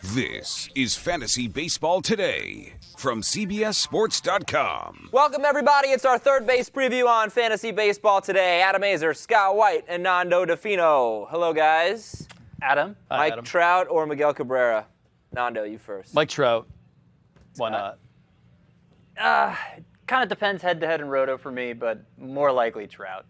This is Fantasy Baseball Today from CBSSports.com. Welcome, everybody. It's our third base preview on Fantasy Baseball Today. Adam Aizer, Scott White, and Nando and Fino. Hello, guys. Adam. Mike Adam. Trout or Miguel Cabrera? Nando, you first. Mike Trout. Why not? Kind of depends head-to-head and roto for me, but more likely Trout.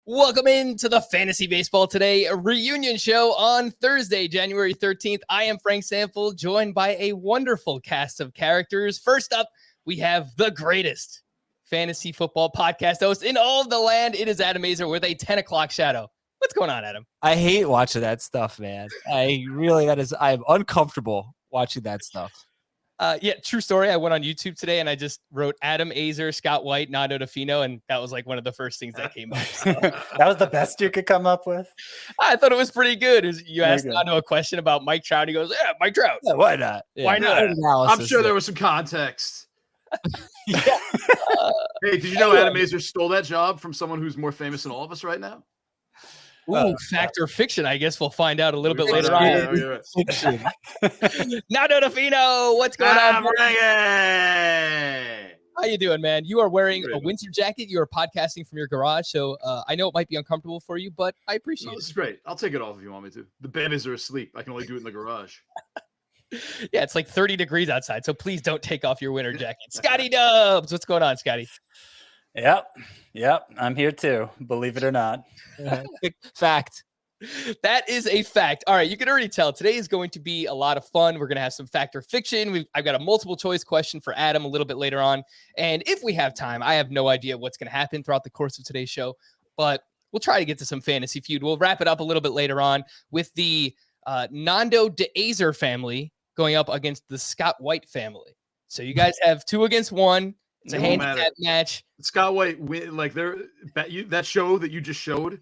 Welcome into the Fantasy Baseball Today reunion show on Thursday, January 13th. I am Frank Stampfl, joined by a wonderful cast of characters. First up, we have the greatest fantasy football podcast host in all of the land. It is Adam Aizer with a 10 o'clock shadow. What's going on, Adam? I hate watching that stuff, man. I'm uncomfortable watching that stuff. Yeah, true story. I went on YouTube today and I just wrote Adam Aizer, Scott White, Nando and Fino, and that was like one of the first things that came up. So. That was the best you could come up with? I thought it was pretty good. You asked Nando a question about Mike Trout. He goes, yeah, Mike Trout. Yeah, why not? Yeah. Why not? I'm sure there was some context. Yeah. Hey, did you know Adam Aizer stole that job from someone who's more famous than all of us right now? Ooh, fact or fiction? I guess we'll find out a little bit later on. Nando and Fino, what's going on? How you doing, man? You are wearing a winter jacket. You are podcasting from your garage, so I know it might be uncomfortable for you, but I appreciate it. This is great. I'll take it off if you want me to. The babies are asleep. I can only do it in the garage. Yeah, it's like 30 degrees outside, so please don't take off your winter jacket. Scotty Dubs, what's going on, Scotty? Yep. I'm here too, believe it or not. Fact. That is a fact. All right, you can already tell today is going to be a lot of fun. We're going to have some fact or fiction. I've got a multiple choice question for Adam a little bit later on. And if we have time, I have no idea what's going to happen throughout the course of today's show, but we'll try to get to some fantasy feud. We'll wrap it up a little bit later on with the Nando de Aizer family going up against the Scott White family. So you guys have 2 against 1. It's a handicap match. Scott White, that show that you just showed,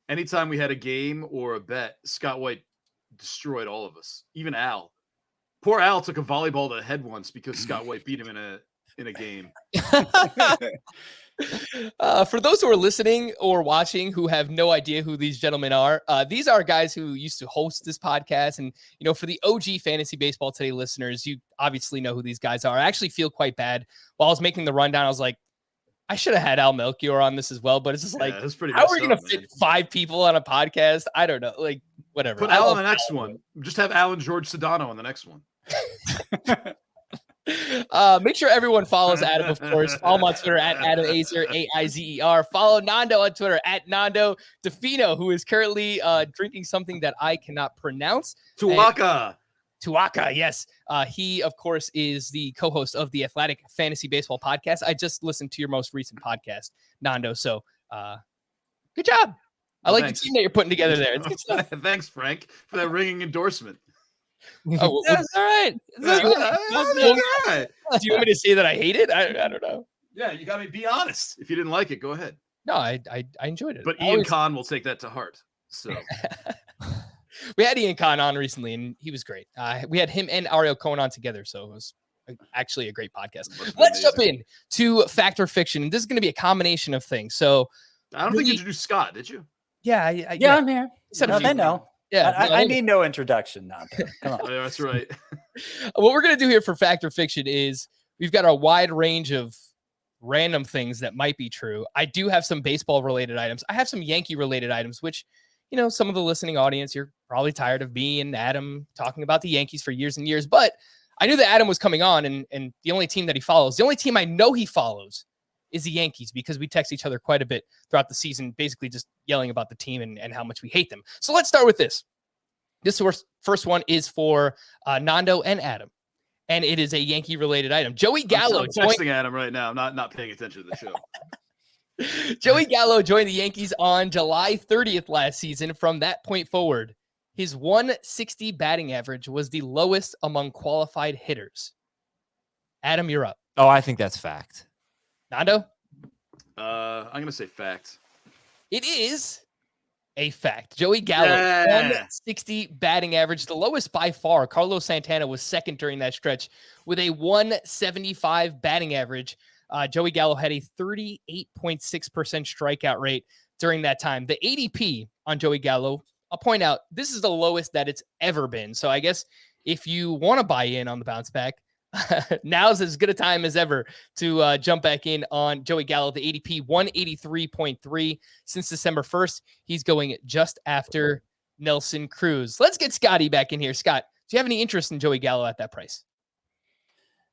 anytime we had a game or a bet, Scott White destroyed all of us. Even Al. Poor Al took a volleyball to the head once because Scott White beat him in a game. For those who are listening or watching who have no idea who these gentlemen are, these are guys who used to host this podcast. And, for the OG Fantasy Baseball Today listeners, you obviously know who these guys are. I actually feel quite bad. While I was making the rundown, I was like, I should have had Al Melchior on this as well. But it's just like, how are we going to fit 5 people on a podcast? I don't know. Like, whatever. Put Al on the next one. Just have Al and George Sedano on the next one. Make sure everyone follows Adam, of course. Follow him on Twitter at Adam Aizer, Aizer. Follow Nando on Twitter at Nando DeFino, who is currently drinking something that I cannot pronounce. Tuaca, yes. He, of course, is the co-host of the Athletic Fantasy Baseball podcast. I just listened to your most recent podcast, Nando. So good job. I like the team that you're putting together there. It's good stuff. Thanks, Frank, for that ringing endorsement. Oh, That's all right. Do you want me to say that I hate it? I don't know. Yeah, you got me. Be honest. If you didn't like it, go ahead. No, I enjoyed it. But Ian Kahn will take that to heart. So we had Ian Kahn on recently, and he was great. We had him and Ariel Cohen on together, so it was actually a great podcast. Let's jump in to fact or fiction. And this is going to be a combination of things. So I don't think you introduced Scott, did you? Yeah, I'm here. They know. Yeah, I need no introduction now. Come on. Yeah, that's right. What we're going to do here for fact or fiction is we've got a wide range of random things that might be true. I do have some baseball related items. I have some Yankee related items, which, some of the listening audience, you're probably tired of me and Adam talking about the Yankees for years and years, but I knew that Adam was coming on and the only team that he follows, the only team I know he follows is the Yankees, because we text each other quite a bit throughout the season, basically just yelling about the team and how much we hate them. So let's start with this. This first one is for Nando and Adam, and it is a Yankee-related item. Joey Gallo. I'm texting Adam right now. I'm not paying attention to the show. Joey Gallo joined the Yankees on July 30th last season. From that point forward, his 160 batting average was the lowest among qualified hitters. Adam, you're up. Oh, I think that's fact. Nando? I'm going to say fact. It is a fact. Joey Gallo, 160 batting average, the lowest by far. Carlos Santana was second during that stretch with a 175 batting average. Joey Gallo had a 38.6% strikeout rate during that time. The ADP on Joey Gallo, I'll point out, this is the lowest that it's ever been. So I guess if you want to buy in on the bounce back, now's as good a time as ever to jump back in on Joey Gallo. The ADP 183.3 since December 1st. He's going just after Nelson Cruz. Let's get Scotty back in here. Scott, do you have any interest in Joey Gallo at that price?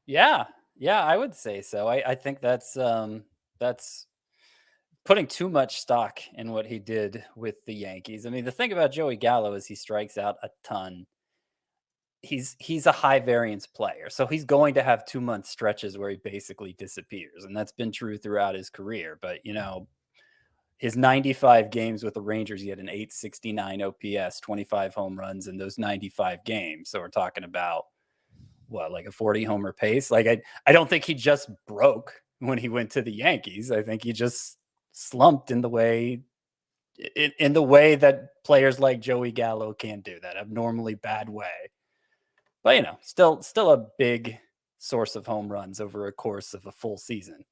Yeah, I would say so. I think that's putting too much stock in what he did with the Yankees. I mean, the thing about Joey Gallo is he strikes out a ton. He's a high variance player, so he's going to have 2-month stretches where he basically disappears, and that's been true throughout his career. But his 95 games with the Rangers, he had an 869 OPS, 25 home runs in those 95 games. So we're talking about like a 40 homer pace. Like I don't think he just broke when he went to the Yankees. I think he just slumped in the way that players like Joey Gallo can do, that abnormally bad way. But still a big source of home runs over a course of a full season.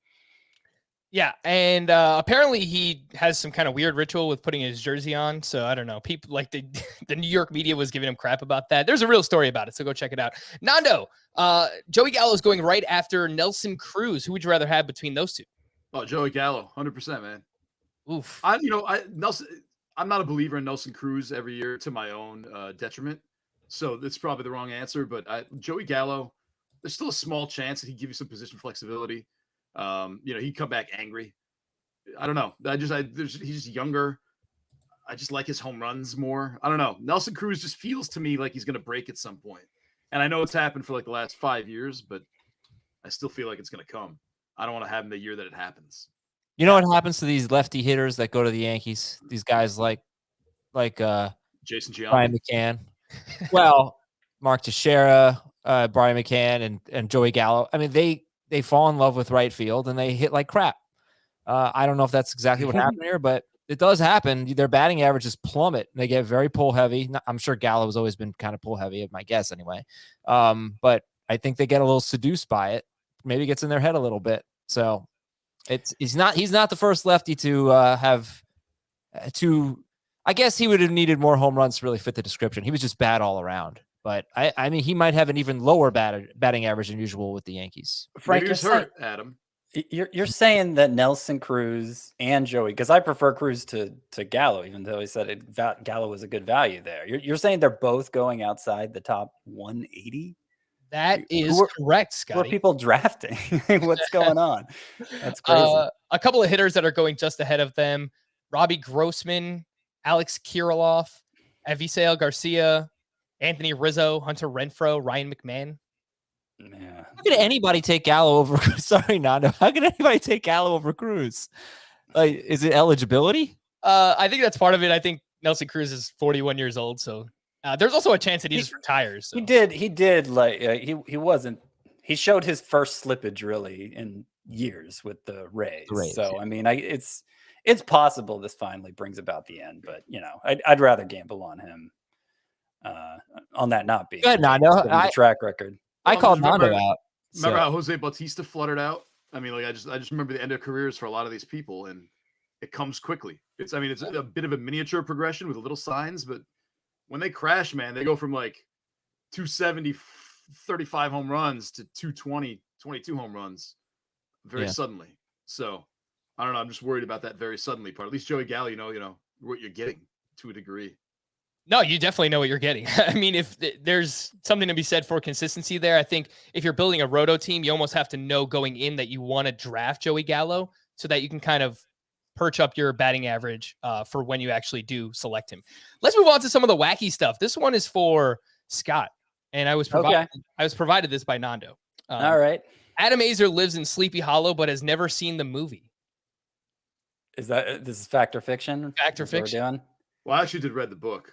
Yeah, and apparently he has some kind of weird ritual with putting his jersey on. So I don't know. People like the New York media was giving him crap about that. There's a real story about it, so go check it out. Nando, Joey Gallo is going right after Nelson Cruz. Who would you rather have between those two? Oh, Joey Gallo, 100%, man. Oof. Nelson. I'm not a believer in Nelson Cruz every year to my own detriment. So that's probably the wrong answer. But Joey Gallo, there's still a small chance that he'd give you some position flexibility. He'd come back angry. I don't know. He's just younger. I just like his home runs more. I don't know. Nelson Cruz just feels to me like he's going to break at some point. And I know it's happened for like the last 5 years, but I still feel like it's going to come. I don't want to have him the year that it happens. You know what happens to these lefty hitters that go to the Yankees? These guys like Jason Giambi. Brian McCann. Well, Mark Teixeira, Brian McCann, and Joey Gallo. I mean, they fall in love with right field and they hit like crap. I don't know if that's exactly what happened here, but it does happen. Their batting averages plummet. They get very pull heavy. I'm sure Gallo has always been kind of pull heavy, my guess anyway. But I think they get a little seduced by it. Maybe gets in their head a little bit. So he's not the first lefty to have to. I guess he would have needed more home runs to really fit the description. He was just bad all around. But I mean, he might have an even lower batting average than usual with the Yankees. Frank, you're hurt, Adam. You're saying that Nelson Cruz and Joey, because I prefer Cruz to Gallo, even though he said Gallo was a good value there. You're saying they're both going outside the top 180? That is correct, Scotty. Who are people drafting? What's going on? That's crazy. A couple of hitters that are going just ahead of them: Robbie Grossman, Alex Kirilloff, Avisail Garcia, Anthony Rizzo, Hunter Renfroe, Ryan McMahon. Yeah. How could anybody take Gallo over? Sorry, Nando. How could anybody take Gallo over Cruz? Like, is it eligibility? I think that's part of it. I think Nelson Cruz is 41 years old, so there's also a chance that he just retires. So. He did like he wasn't. He showed his first slippage really in years with the Rays. So I mean, it's possible this finally brings about the end, but I'd rather gamble on him. On that not being good, Nando. The track record. I called Nando out. Remember how Jose Bautista fluttered out? I mean, like I just remember the end of careers for a lot of these people, and it comes quickly. It's a bit of a miniature progression with little signs, but when they crash, man, they go from like 270, 35 home runs to 220, 22 home runs very suddenly. So I don't know. I'm just worried about that very suddenly part. At least Joey Gallo, you know what you're getting to a degree. No, you definitely know what you're getting. I mean, if there's something to be said for consistency there, I think if you're building a roto team, you almost have to know going in that you want to draft Joey Gallo so that you can kind of perch up your batting average for when you actually do select him. Let's move on to some of the wacky stuff. This one is for Scott, and I was provided this by Nando. All right. Adam Aizer lives in Sleepy Hollow, but has never seen the movie. This is fact or fiction? Fact or fiction? Well, I actually did read the book.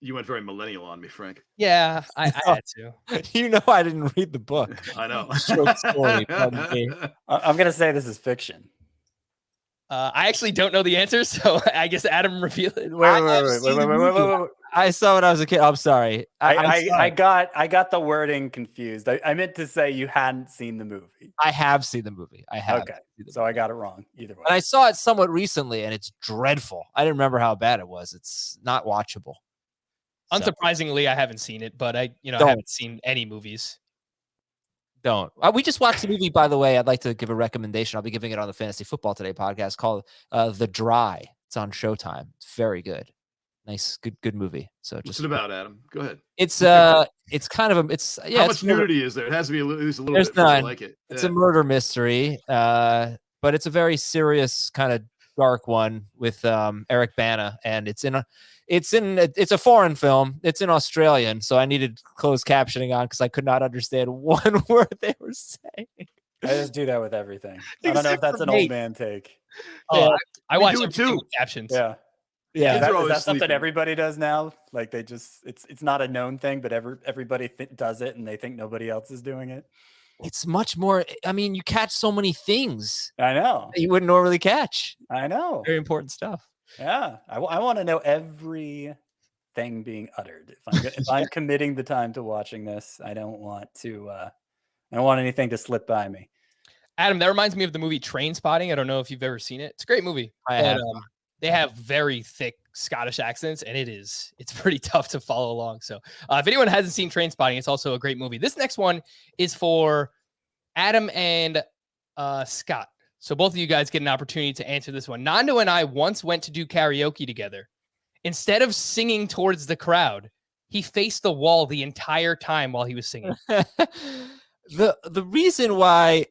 You went very millennial on me, Frank. Yeah, I had to. I didn't read the book. I know. Short story. I'm going to say this is fiction. I actually don't know the answer, so I guess Adam reveal it. Wait. I saw when I was a kid. I'm sorry. I got the wording confused. I meant to say you hadn't seen the movie. I have seen the movie. I have. Okay, so I got it wrong either way. And I saw it somewhat recently, and it's dreadful. I didn't remember how bad it was. It's not watchable. Unsurprisingly, I haven't seen it, but I Don't. haven't seen any movies. Don't. We just watched the movie, by the way. I'd like to give a recommendation. I'll be giving it on the Fantasy Football Today podcast called The Dry. It's on Showtime. It's very good. Nice, good movie. So What's just it about, Adam? Go ahead. it's kind of How much nudity is there? It has to be at least a little There's bit. For me to none. like it. It's a murder mystery, but it's a very serious kind of dark one with Eric Bana, and it's a foreign film. It's in Australian, so I needed closed captioning on because I could not understand one word they were saying. I just do that with everything. I don't know if that's an old man take. Oh, I watch do it everything too. with captions. Yeah. Yeah, Is Kids are that always something sleeping. everybody does now? Like they just, it's not a known thing, but everybody does it and they think nobody else is doing it. it's much more. I mean, you catch so many things I know. that you wouldn't normally catch. I know. Very important stuff. Yeah. I want to know every thing being uttered. If I'm committing the time to watching this, I don't want anything to slip by me. Adam, that reminds me of the movie Train Spotting. I don't know if you've ever seen it. It's a great movie. I have. They have very thick Scottish accents, and it's pretty tough to follow along. So if anyone hasn't seen Train Spotting, it's also a great movie. This next one is for Adam and Scott. So both of you guys get an opportunity to answer this one. Nando and I once went to do karaoke together. Instead of singing towards the crowd, he faced the wall the entire time while he was singing. The reason why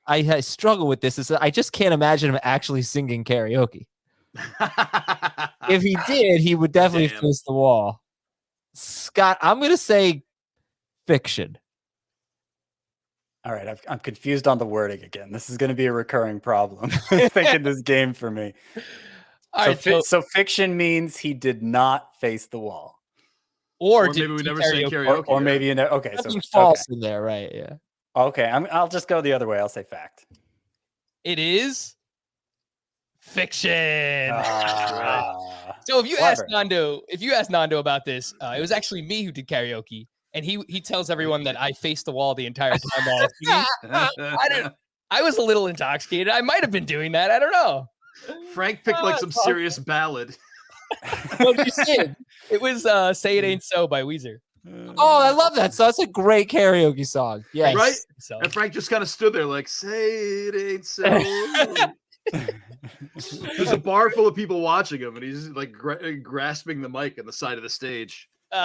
I struggle with this is that I just can't imagine him actually singing karaoke. If he did, he would definitely face the wall. Scott, I'm going to say fiction. All right. I'm confused on the wording again. This is going to be a recurring problem. I think in this game for me. So fiction means he did not face the wall. Or maybe we never say karaoke. Or maybe, okay. Something So false in there, right? Yeah. Okay. I'll just go the other way. I'll say fact. It is fiction. Ah, So if you clever. ask Nando about this, it was actually me who did karaoke, and he tells everyone that I faced the wall the entire time while I was singing. I was a little intoxicated. I might have been doing that. I don't know. Frank picked like some serious ballad. What you said? It was "Say It Ain't So" by Weezer. Oh, I love that. So that's a great karaoke song. Yeah. Right? So And Frank just kind of stood there like, say it ain't so. There's a bar full of people watching him, and he's like grasping the mic on the side of the stage. You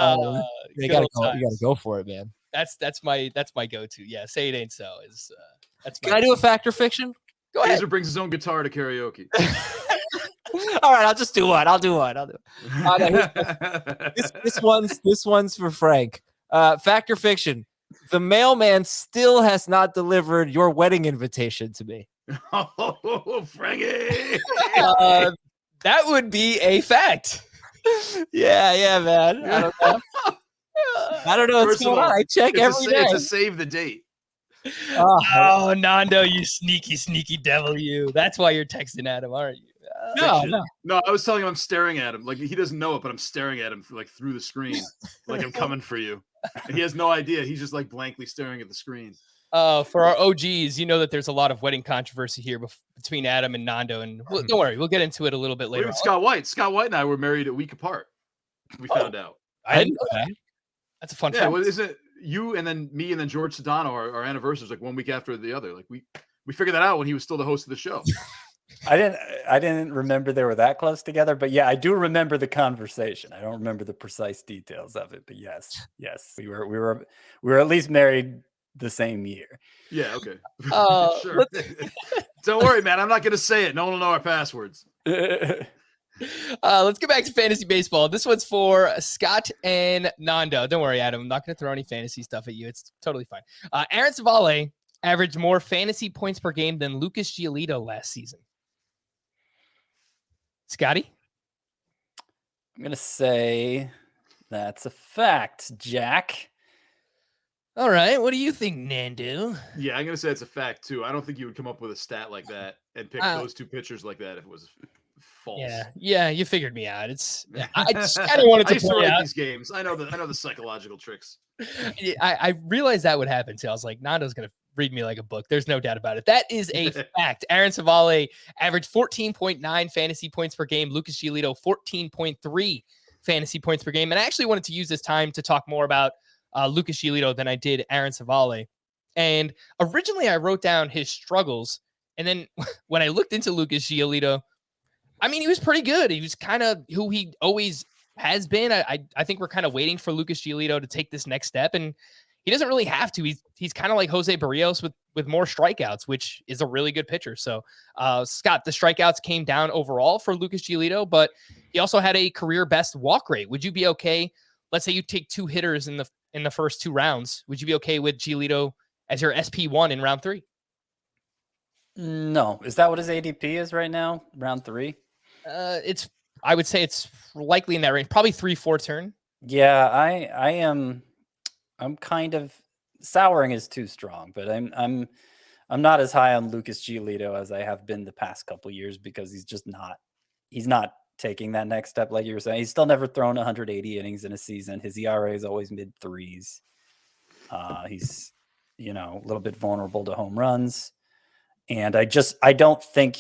good gotta old go. You gotta times. go for it, man. That's my go-to. Yeah, "Say It Ain't So" is that's. Can I do a fact or fiction? Go ahead. Aizer brings his own guitar to karaoke. All right, I'll just do one. I'll do one. This one's for Frank. Fact or fiction? The mailman still has not delivered your wedding invitation to me. Oh, Frankie! That would be a fact. Yeah, man. I don't know what's First of going all, on. I check every day. It's a save the date. Oh, Nando, you sneaky devil, you. That's why you're texting Adam, aren't you? No, I was telling him I'm staring at him. Like he doesn't know it, but I'm staring at him through the screen. Like I'm coming for you. And he has no idea. He's just like blankly staring at the screen. For our OGs, you know that there's a lot of wedding controversy here between Adam and Nando, and don't worry, we'll get into it a little bit later. Even Scott White. Scott White and I were married a week apart. We found out. I didn't know that. That's a fun fact. Yeah, well, isn't it you and then me and then George Sedano, our anniversaries like 1 week after the other. Like we figured that out when he was still the host of the show. I didn't remember they were that close together, but yeah, I do remember the conversation. I don't remember the precise details of it, but yes, we were at least married the same year. Yeah, okay. Sure. Don't worry, man. I'm not gonna say it. No one will know our passwords. Let's get back to fantasy baseball. This one's for Scott and Nando. Don't worry, Adam. I'm not going to throw any fantasy stuff at you. It's totally fine. Aaron Civale averaged more fantasy points per game than Lucas Giolito last season. Scotty? I'm going to say that's a fact, Jack. All right. What do you think, Nando? Yeah, I'm gonna say it's a fact too. I don't think you would come up with a stat like that and pick those two pitchers like that if it was false. Yeah, you figured me out. I just kind of wanted I to used to point write out. these games. I know the psychological tricks. I realized that would happen too. I was like, Nando's gonna read me like a book. There's no doubt about it. That is a fact. Aaron Civale averaged 14.9 fantasy points per game. Lucas Giolito 14.3 fantasy points per game. And I actually wanted to use this time to talk more about Lucas Giolito than I did Aaron Civale. And originally I wrote down his struggles. And then when I looked into Lucas Giolito, I mean, he was pretty good. He was kind of who he always has been. I think we're kind of waiting for Lucas Giolito to take this next step. And he doesn't really have to. He's kind of like Jose Barrios with more strikeouts, which is a really good pitcher. So, Scott, the strikeouts came down overall for Lucas Giolito, but he also had a career best walk rate. Would you be okay? Let's say you take 2 hitters in the first 2 rounds. Would you be okay with Giolito as your SP1 in round 3? No. Is that what his ADP is right now? Round 3? I would say it's likely in that range, probably 3-4 turn. Yeah, I am. I'm kind of souring is too strong, but I'm not as high on Lucas Giolito as I have been the past couple years because he's not taking that next step like you were saying. He's still never thrown 180 innings in a season. His ERA is always mid 3s. He's a little bit vulnerable to home runs, and I don't think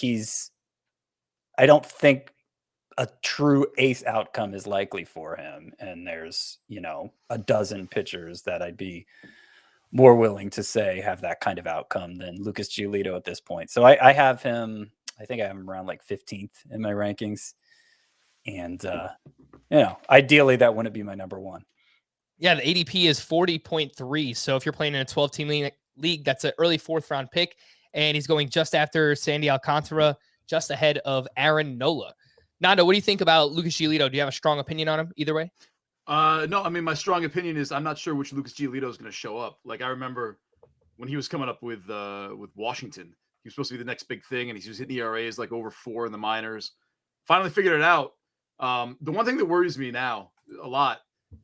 a true ace outcome is likely for him. And there's, a dozen pitchers that I'd be more willing to say have that kind of outcome than Lucas Giolito at this point. So I have him, I think I have him around like 15th in my rankings. And, ideally that wouldn't be my number 1. Yeah, the ADP is 40.3. So if you're playing in a 12-team league, that's an early 4th round pick. And he's going just after Sandy Alcantara, just ahead of Aaron Nola. Nando, what do you think about Lucas Giolito? Do you have a strong opinion on him either way? No, I mean, my strong opinion is I'm not sure which Lucas Giolito is going to show up. Like, I remember when he was coming up with Washington, he was supposed to be the next big thing, and he was hitting ERAs like over 4 in the minors. Finally figured it out. The one thing that worries me now a lot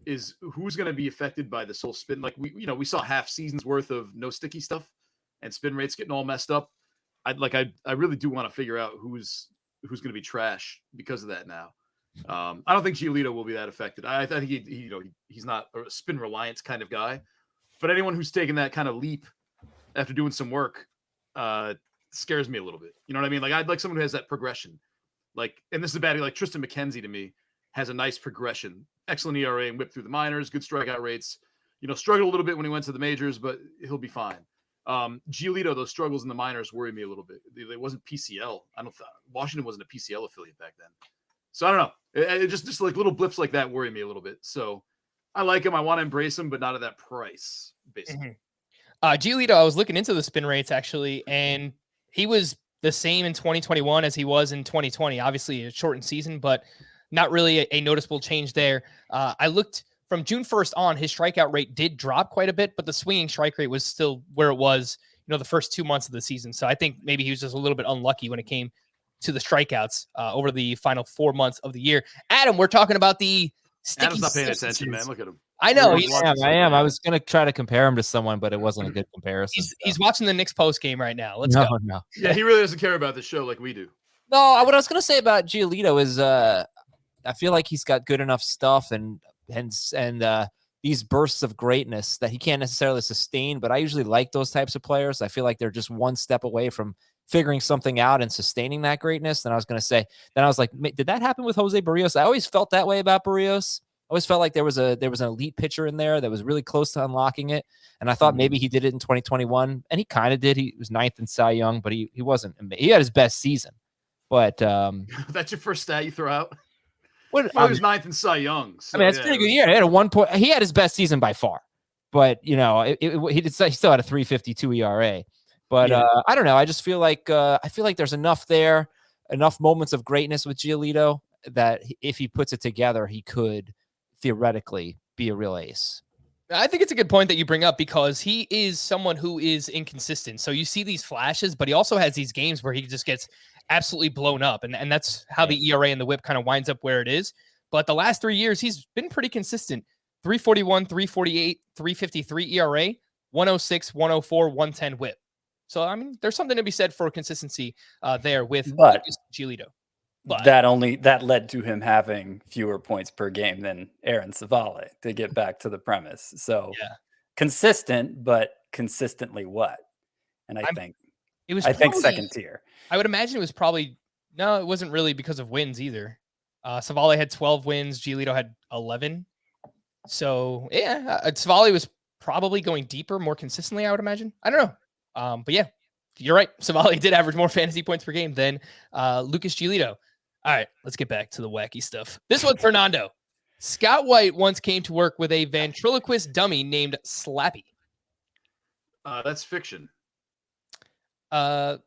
is who's going to be affected by this whole spin. Like, we saw half season's worth of no sticky stuff and spin rates getting all messed up. I really do want to figure out who's going to be trash because of that now. I don't think Giolito will be that affected. I think he's not a spin reliance kind of guy, but anyone who's taken that kind of leap after doing some work scares me a little bit. You know what I mean? Like, I'd like someone who has that progression. Like, and this is a bad, like Tristan McKenzie to me has a nice progression, excellent ERA and whip through the minors, good strikeout rates, struggled a little bit when he went to the majors, but he'll be fine. Giolito, those struggles in the minors worry me a little bit. It wasn't PCL. Washington wasn't a PCL affiliate back then. So I don't know. It just like little blips like that worry me a little bit. So I like him. I want to embrace him, but not at that price, basically. Giolito, I was looking into the spin rates actually, and he was the same in 2021 as he was in 2020. Obviously a shortened season, but not really a noticeable change there. I looked from June 1st on, his strikeout rate did drop quite a bit, but the swinging strike rate was still where it was, the first 2 months of the season. So I think maybe he was just a little bit unlucky when it came to the strikeouts over the final 4 months of the year. Adam, we're talking about the sticky Adam's not paying substances. attention, man. Look at him. I know. I am. I was going to try to compare him to someone, but it wasn't a good comparison. He's watching the Knicks post game right now. Let's go. No. Yeah, he really doesn't care about the show like we do. No, what I was going to say about Giolito is I feel like he's got good enough stuff and these bursts of greatness that he can't necessarily sustain, but I usually like those types of players. I feel like they're just one step away from figuring something out and sustaining that greatness. And I was going to say, then I was like, did that happen with Jose Barrios? I always felt that way about Barrios. I always felt like there was an elite pitcher in there that was really close to unlocking it. And I thought maybe he did it in 2021, and he kind of did. He was 9th in Cy Young, but he wasn't. He had his best season. But that's your first stat you throw out? He was 9th in Cy Young. So, it's a pretty good year. He had a 1 point. He had his best season by far. But he still had a 3.52 ERA. But I don't know. I just feel like there's enough there, enough moments of greatness with Giolito that if he puts it together, he could theoretically be a real ace. I think it's a good point that you bring up because he is someone who is inconsistent. So you see these flashes, but he also has these games where he just gets absolutely blown up. And that's how the ERA and the whip kind of winds up where it is. But the last 3 years, he's been pretty consistent. 341, 348, 353 ERA, 106, 104, 110 whip. So, I mean, there's something to be said for consistency there with Giolito. But that led to him having fewer points per game than Aaron Civale, to get back to the premise. So consistent, but consistently what? And I think second tier. I would imagine it was probably it wasn't really because of wins either. Civale had 12 wins, Giolito had 11. So Civale was probably going deeper more consistently, I would imagine. I don't know. But yeah, you're right. Civale did average more fantasy points per game than Lucas Giolito. All right, let's get back to the wacky stuff. This one's for Nando. Scott White once came to work with a ventriloquist dummy named Slappy. That's fiction. No,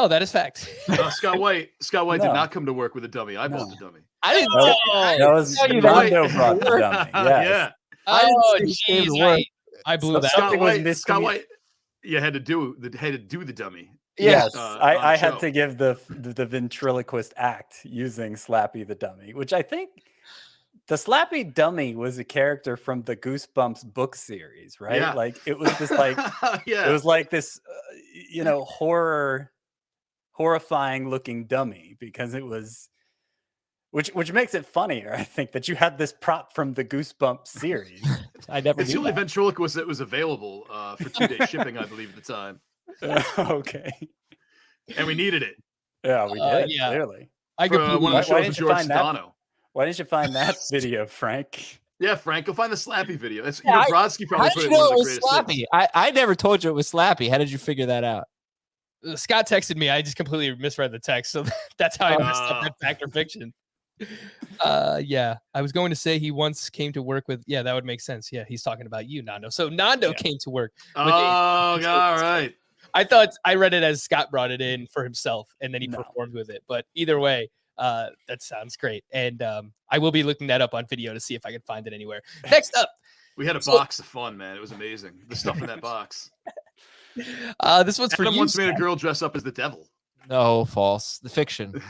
that is fact. Scott White did not come to work with a dummy. I bought the dummy. I didn't That was Nando brought the dummy. Yes. Yeah. Oh, jeez. I blew that. Scott White, had to do the dummy. Yes, on I the had show. to give the ventriloquist act using Slappy the dummy, which I think the Slappy dummy was a character from the Goosebumps book series, right? Yeah. Like it was this like it was like this horrifying looking dummy, because it was which makes it funnier, I think, that you had this prop from the Goosebumps series. It's the only ventriloquist that was available for 2-day shipping, I believe, at the time. Okay. And we needed it. Yeah, we did. Clearly. I For one of the shows with George Sedano. Why didn't you find that video, Frank? Yeah, Frank, go find the Slappy video. It's Brodsky probably How put did it you in know one it of the was greatest Slappy? things. I never told you it was Slappy. How did you figure that out? Scott texted me. I just completely misread the text. So that's how I messed up that fact or fiction. I was going to say he once came to work with, that would make sense. Yeah, he's talking about you, Nando. So Nando came to work. Oh, all right. I thought I read it as Scott brought it in for himself and then he performed with it. But either way, that sounds great. And I will be looking that up on video to see if I can find it anywhere. Next up. We had a box of fun, man. It was amazing. The stuff in that box. This one's for Adam you. once made a girl dress up as the devil. No, false. The fiction.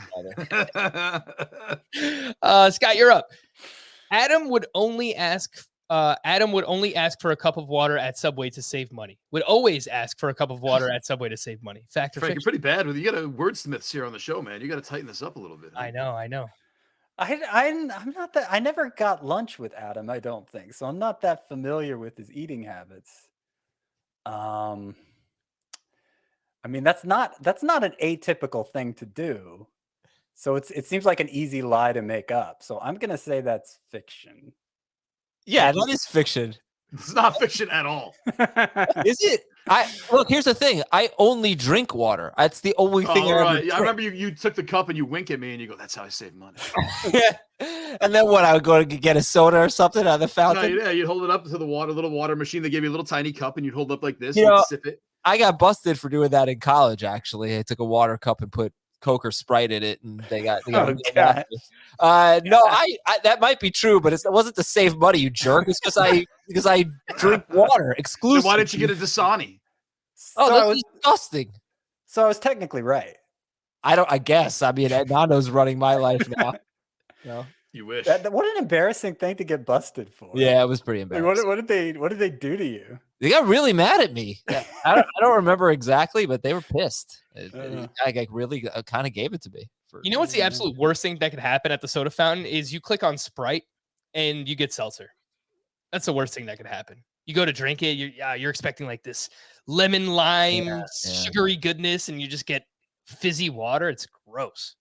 Scott, you're up. Adam would only ask for a cup of water at Subway to save money. Would always ask for a cup of water at Subway to save money. Fact or Frank, fiction? you're pretty bad with it. You got wordsmiths here on the show, man. You got to tighten this up a little bit. I know. I'm not that. I never got lunch with Adam, I don't think, so I'm not that familiar with his eating habits. I mean, that's not an atypical thing to do. So it seems like an easy lie to make up. So I'm gonna say that's fiction. Yeah, that is fiction. It's not fiction at all. Is it? Look, here's the thing. I only drink water. That's the only thing. I remember you took the cup and you wink at me and you go, "That's how I save money." And then what? I would go to get a soda or something out of the fountain. No, you'd hold it up to the little water machine. They gave you a little tiny cup and you'd hold it up like this. You and know, sip it. I got busted for doing that in college. Actually, I took a water cup and put Coke or Sprite in it, and they got. God. No, I that might be true, but it wasn't to save money, you jerk. It's because I drink water exclusively. So why didn't you get a Dasani? Oh, that's disgusting. So I was technically right. I guess. I mean, Nando's running my life now. No. You wish. What an embarrassing thing to get busted for. Yeah, it was pretty embarrassing. What did they do to you? They got really mad at me. I don't remember exactly, but they were pissed. I really kind of gave it to me. You know what's the absolute worst thing that could happen at the soda fountain is you click on Sprite and you get seltzer. That's the worst thing that could happen. You go to drink it, you're expecting like this lemon lime sugary goodness, and you just get fizzy water. It's gross.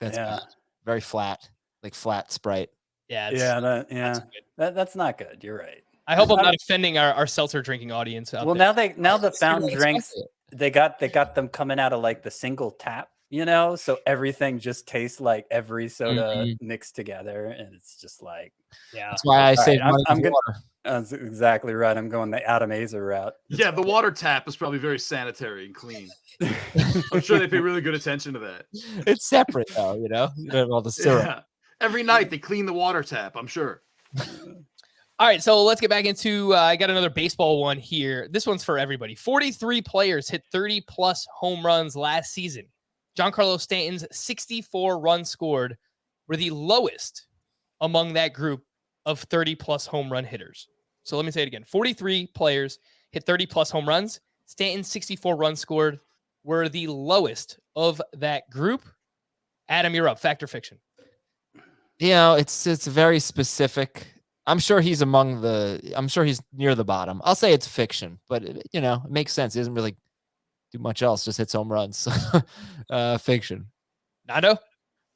That's very flat, like flat Sprite. That's not good. You're right. I hope I'm not offending our seltzer drinking audience. Out well, there. now the fountain drinks, they got them coming out of like the single tap, so everything just tastes like every soda mixed together, and it's just like, That's why I say water. That's exactly right. I'm going the Adam Aizer route. Yeah, the water tap is probably very sanitary and clean. I'm sure they pay really good attention to that. It's separate though, you don't have all the syrup. Yeah. Every night they clean the water tap, I'm sure. All right, so let's get back into I got another baseball one here. This one's for everybody. 43 players hit 30-plus home runs last season. Giancarlo Stanton's 64 runs scored were the lowest among that group of 30-plus home run hitters. So let me say it again. 43 players hit 30-plus home runs. Stanton's 64 runs scored were the lowest of that group. Adam, you're up. Fact or fiction? You know, it's very specific. I'm sure he's near the bottom. I'll say it's fiction, but it makes sense. He doesn't really do much else, just hits home runs. Fiction. Nando?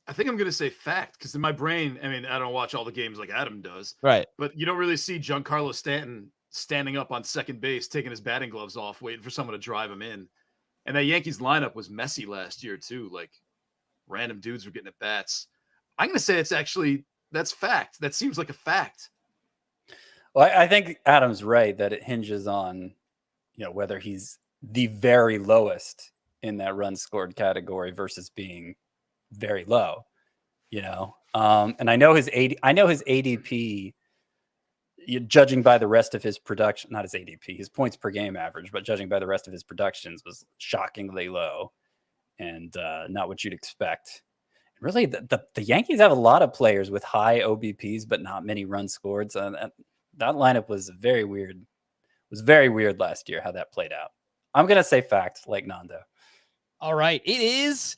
I think I'm going to say fact because in my brain, I mean, I don't watch all the games like Adam does. Right. But you don't really see Giancarlo Stanton standing up on second base, taking his batting gloves off, waiting for someone to drive him in. And that Yankees lineup was messy last year too. Like random dudes were getting at bats. I'm going to say that's fact. That seems like a fact. Well, I think Adam's right that it hinges on, whether he's the very lowest in that run scored category versus being very low, and I know his ADP, judging by the rest of his production, not his ADP, his points per game average, but judging by the rest of his productions was shockingly low and not what you'd expect. Really, the Yankees have a lot of players with high OBPs, but not many runs scored. So that lineup was very weird. It was very weird last year how that played out. I'm going to say fact like Nando. All right. It is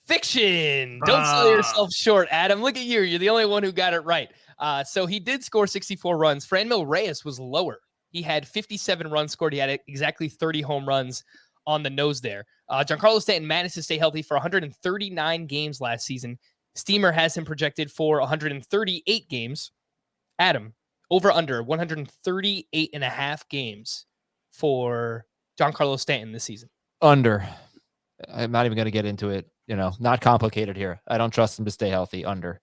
fiction. Don't sell yourself short, Adam. Look at you. You're the only one who got it right. So he did score 64 runs. Franmil Reyes was lower. He had 57 runs scored. He had exactly 30 home runs on the nose there. Giancarlo Stanton managed to stay healthy for 139 games last season. Steamer has him projected for 138 games. Adam, over under 138 and a half games for Giancarlo Stanton this season. Under. I'm not even going to get into it. Not complicated here. I don't trust him to stay healthy. Under.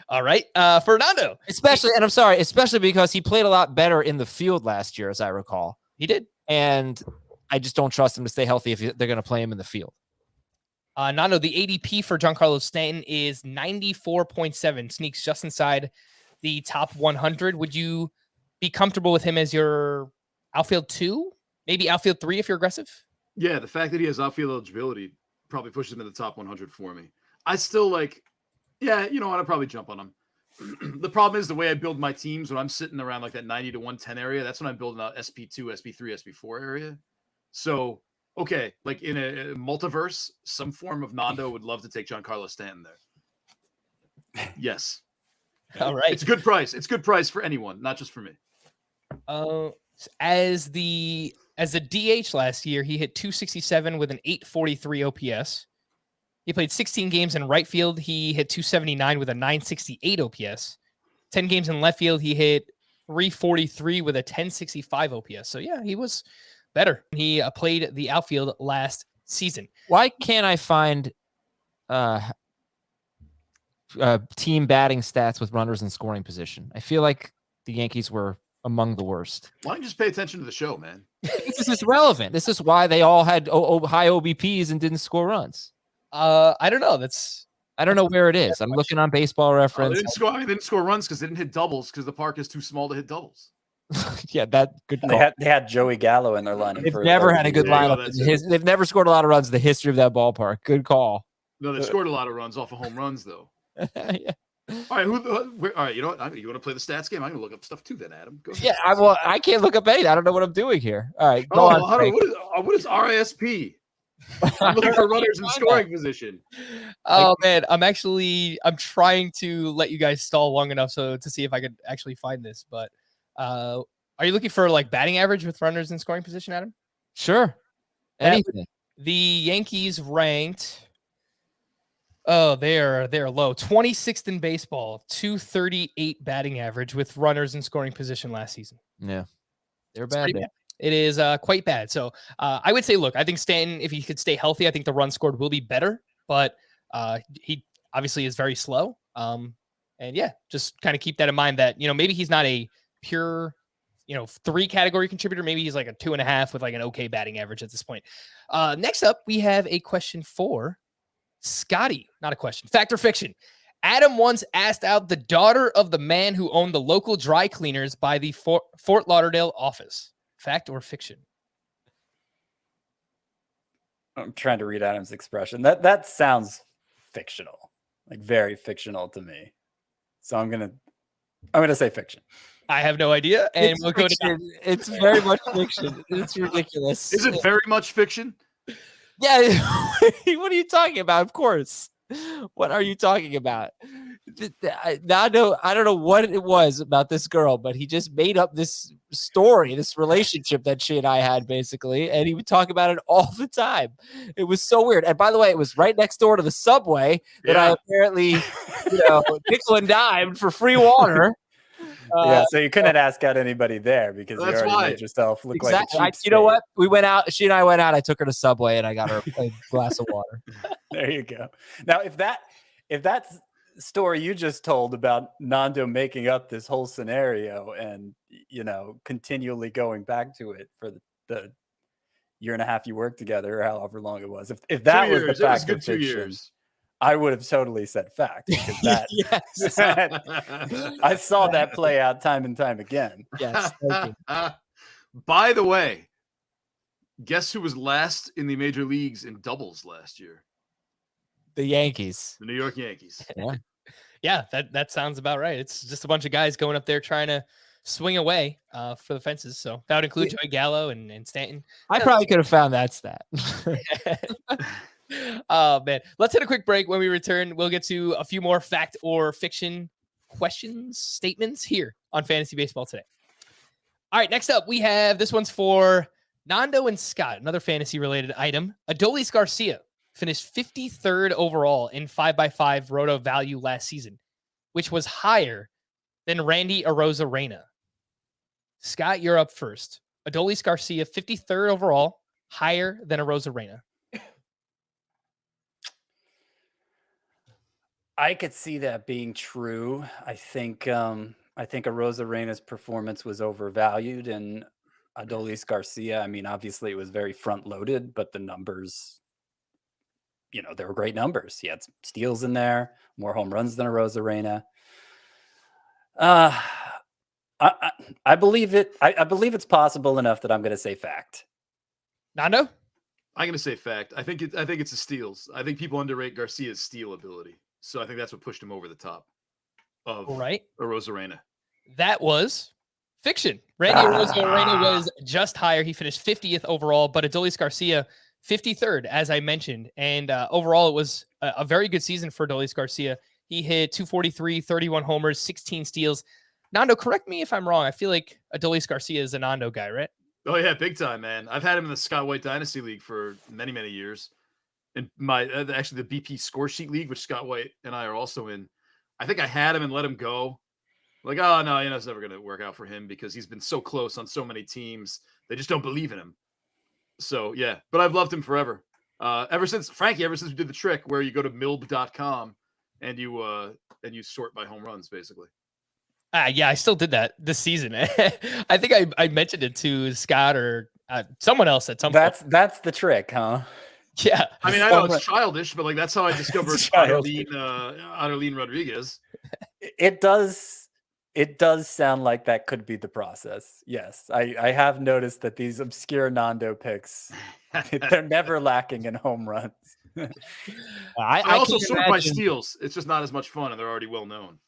All right. Fernando. Especially because he played a lot better in the field last year, as I recall. He did. And I just don't trust him to stay healthy if they're going to play him in the field. Nando, the ADP for Giancarlo Stanton is 94.7, sneaks just inside the top 100. Would you be comfortable with him as your outfield 2? Maybe outfield 3 if you're aggressive? Yeah, the fact that he has outfield eligibility probably pushes him in the top 100 for me. I still I'd probably jump on him. The problem is the way I build my teams when I'm sitting around like that 90 to 110 area, that's when I'm building out SP2, SP3, SP4 area. So, okay, like in a multiverse, some form of Nando would love to take Giancarlo Stanton there. Yes. All right. It's a good price. It's a good price for anyone, not just for me. As the DH last year, he hit 267 with an 843 OPS. He played 16 games in right field. He hit 279 with a 968 OPS. 10 games in left field. He hit 343 with a 1065 OPS. So yeah, he was better. He played the outfield last season. Why can't I find team batting stats with runners in scoring position? I feel like the Yankees were among the worst. Why don't you just pay attention to the show, man? This is relevant. This is why they all had high OBPs and didn't score runs. I don't know. I don't know where it is. I'm looking on Baseball Reference. They didn't score runs because they didn't hit doubles because the park is too small to hit doubles. Yeah, that good call. They had Joey Gallo in their lineup. They've never had a good lineup. They've never scored a lot of runs in the history of that ballpark. Good call. No, they've scored a lot of runs off of home runs, though. Yeah. All right, all right. You know what? You want to play the stats game? I'm going to look up stuff too, then, Adam. Go ahead. Yeah, I can't look up anything. I don't know what I'm doing here. All right, go on. What is RISP? I'm looking for runners in scoring position. Oh man, I'm trying to let you guys stall long enough to see if I could actually find this. But are you looking for like batting average with runners in scoring position, Adam? Sure. Anything. The Yankees ranked. Oh, they're low. 26th in baseball, 238 batting average with runners in scoring position last season. Yeah, they're bad. It is quite bad. So I would say, look, I think Stanton, if he could stay healthy, I think the run scored will be better. But he obviously is very slow. And yeah, just kind of keep that in mind that, maybe he's not a pure, 3 category contributor. Maybe he's like a 2.5 with like an okay batting average at this point. Next up, we have a question for Scotty. Not a question. Fact or fiction? Adam once asked out the daughter of the man who owned the local dry cleaners by the Fort Lauderdale office. Fact or fiction? I'm trying to read Adam's expression. That sounds fictional, like very fictional to me. So I'm gonna say fiction. I have no idea, and we'll go to. It's very much fiction. It's ridiculous. Is it very much fiction? Yeah. What are you talking about? Of course. What are you talking about? Nando, I don't know what it was about this girl, but he just made up this story, this relationship that she and I had, basically, and he would talk about it all the time. It was so weird. And by the way, it was right next door to the subway that I apparently, nickel and dimed for free water. Yeah, so you couldn't ask out anybody there because you That's already why. made yourself look Exactly. like a cheapskate. You know what? We went out. She and I went out. I took her to Subway and I got her a glass of water. There you go. Now, if that's story you just told about Nando making up this whole scenario and continually going back to it for the year and a half you worked together or however long it was, if that was the fact of fiction, I would have totally said fact because that I saw that play out time and time again. Yes. By the way, guess who was last in the major leagues in doubles last year? The Yankees. The New York Yankees. Yeah, that sounds about right. It's just a bunch of guys going up there trying to swing away for the fences. So that would include Joey Gallo and Stanton. I probably could have found that stat. Oh, man. Let's hit a quick break. When we return, we'll get to a few more fact or fiction questions, statements here on Fantasy Baseball Today. All right, next up, we have this one's for Nando and Scott, another fantasy-related item. Adolis Garcia finished 53rd overall in 5x5 roto value last season, which was higher than Randy Arozarena. Scott, you're up first. Adolis Garcia, 53rd overall, higher than Arozarena. I could see that being true. I think Arozarena's performance was overvalued, and Adolis Garcia, I mean, obviously it was very front loaded, but the numbers, they were great numbers. He had some steals in there, more home runs than Arozarena. I believe it. I believe it's possible enough that I'm going to say fact. Nando? I'm going to say fact. I think it's the steals. I think people underrate Garcia's steal ability. So I think that's what pushed him over the top of Arozarena. That was fiction. Randy Arozarena was just higher. He finished 50th overall, but Adolis Garcia, 53rd, as I mentioned. And overall, it was a very good season for Adolis Garcia. He hit 243, 31 homers, 16 steals. Nando, correct me if I'm wrong. I feel like Adolis Garcia is a Nando guy, right? Oh, yeah, big time, man. I've had him in the Scott White Dynasty League for many, many years. In my actually the BP score sheet league, which Scott White and I are also in, I think I had him and let him go. Like, oh no, it's never going to work out for him because he's been so close on so many teams. They just don't believe in him. So yeah, but I've loved him forever. Ever since we did the trick where you go to milb.com and you sort by home runs, basically. Yeah, I still did that this season. I think I mentioned it to Scott or someone else at some point. That's the trick, huh? Yeah. I mean, I know it's childish, but like that's how I discovered Adelín Rodriguez. It does sound like that could be the process. Yes. I have noticed that these obscure Nando picks, they're never lacking in home runs. I also sort by steals. It's just not as much fun and they're already well known.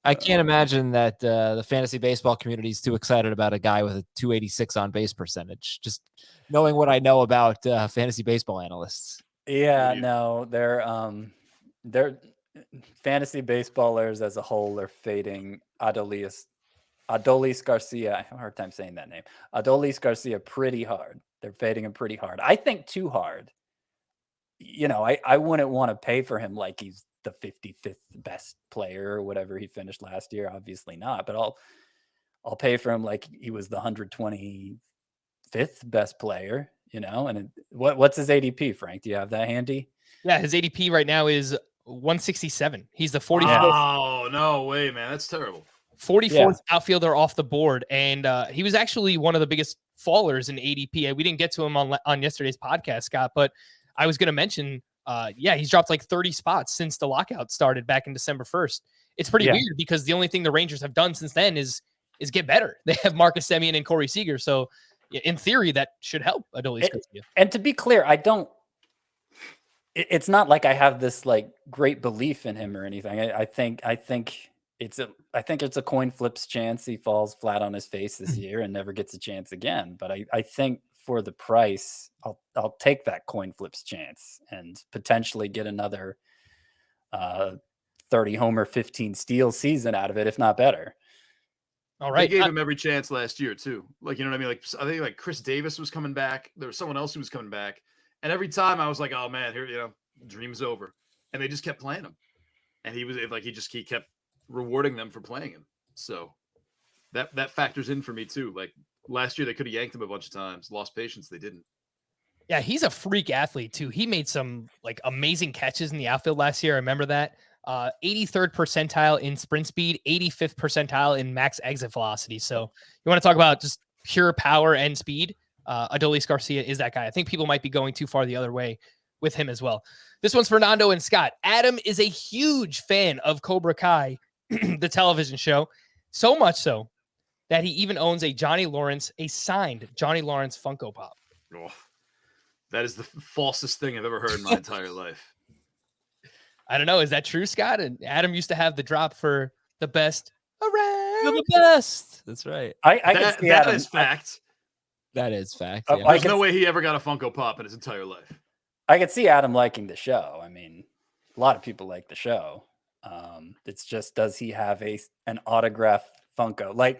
I can't imagine that the fantasy baseball community is too excited about a guy with a 286 on base percentage. Just knowing what I know about fantasy baseball analysts. Yeah, no, they're fantasy baseballers as a whole are fading Adolis Garcia. I have a hard time saying that name. Adolis Garcia pretty hard. They're fading him pretty hard. I think too hard. I wouldn't want to pay for him like he's the 55th best player or whatever he finished last year. Obviously not, but I'll pay for him like he was the 125th best player, and what's his ADP, Frank? Do you have that handy? Yeah. His ADP right now is 167. He's the 44th. Oh, no way, man. That's terrible. 44th outfielder off the board. And he was actually one of the biggest fallers in ADP. We didn't get to him on yesterday's podcast, Scott, but I was going to mention, he's dropped like 30 spots since the lockout started back in December 1st. It's pretty weird because the only thing the Rangers have done since then is get better. They have Marcus Semien and Corey Seager. So in theory, that should help Adolis Garcia. And to be clear, it's not like I have this like great belief in him or anything. I think it's a coin flips chance he falls flat on his face this year and never gets a chance again. But I think for the price, I'll take that coin flips chance and potentially get another 30 homer, 15 steals season out of it, if not better. All right. They gave him every chance last year too. Like, you know what I mean? Like, I think like Chris Davis was coming back. There was someone else who was coming back. And every time I was like, oh man, here, dream's over. And they just kept playing him. And he kept rewarding them for playing him. So that factors in for me too. Like last year, they could have yanked him a bunch of times, lost patience. They didn't. Yeah, he's a freak athlete too. He made some like amazing catches in the outfield last year. I remember that. 83rd percentile in sprint speed, 85th percentile in max exit velocity. So you want to talk about just pure power and speed. Adolis Garcia is that guy. I think people might be going too far the other way with him as well. This one's for Nando and Scott. Adam is a huge fan of Cobra Kai, the television show, so much so that he even owns a signed Johnny Lawrence Funko Pop. Oh, that is the falsest thing I've ever heard in my entire life. I don't know. Is that true, Scott? And Adam used to have the drop for the best around. You're the best. That's right. That is fact. That is fact. Oh, Yeah. There's no way he ever got a Funko Pop in his entire life. I could see Adam liking the show. I mean, a lot of people like the show. It's just, does he have an autograph Funko? Like,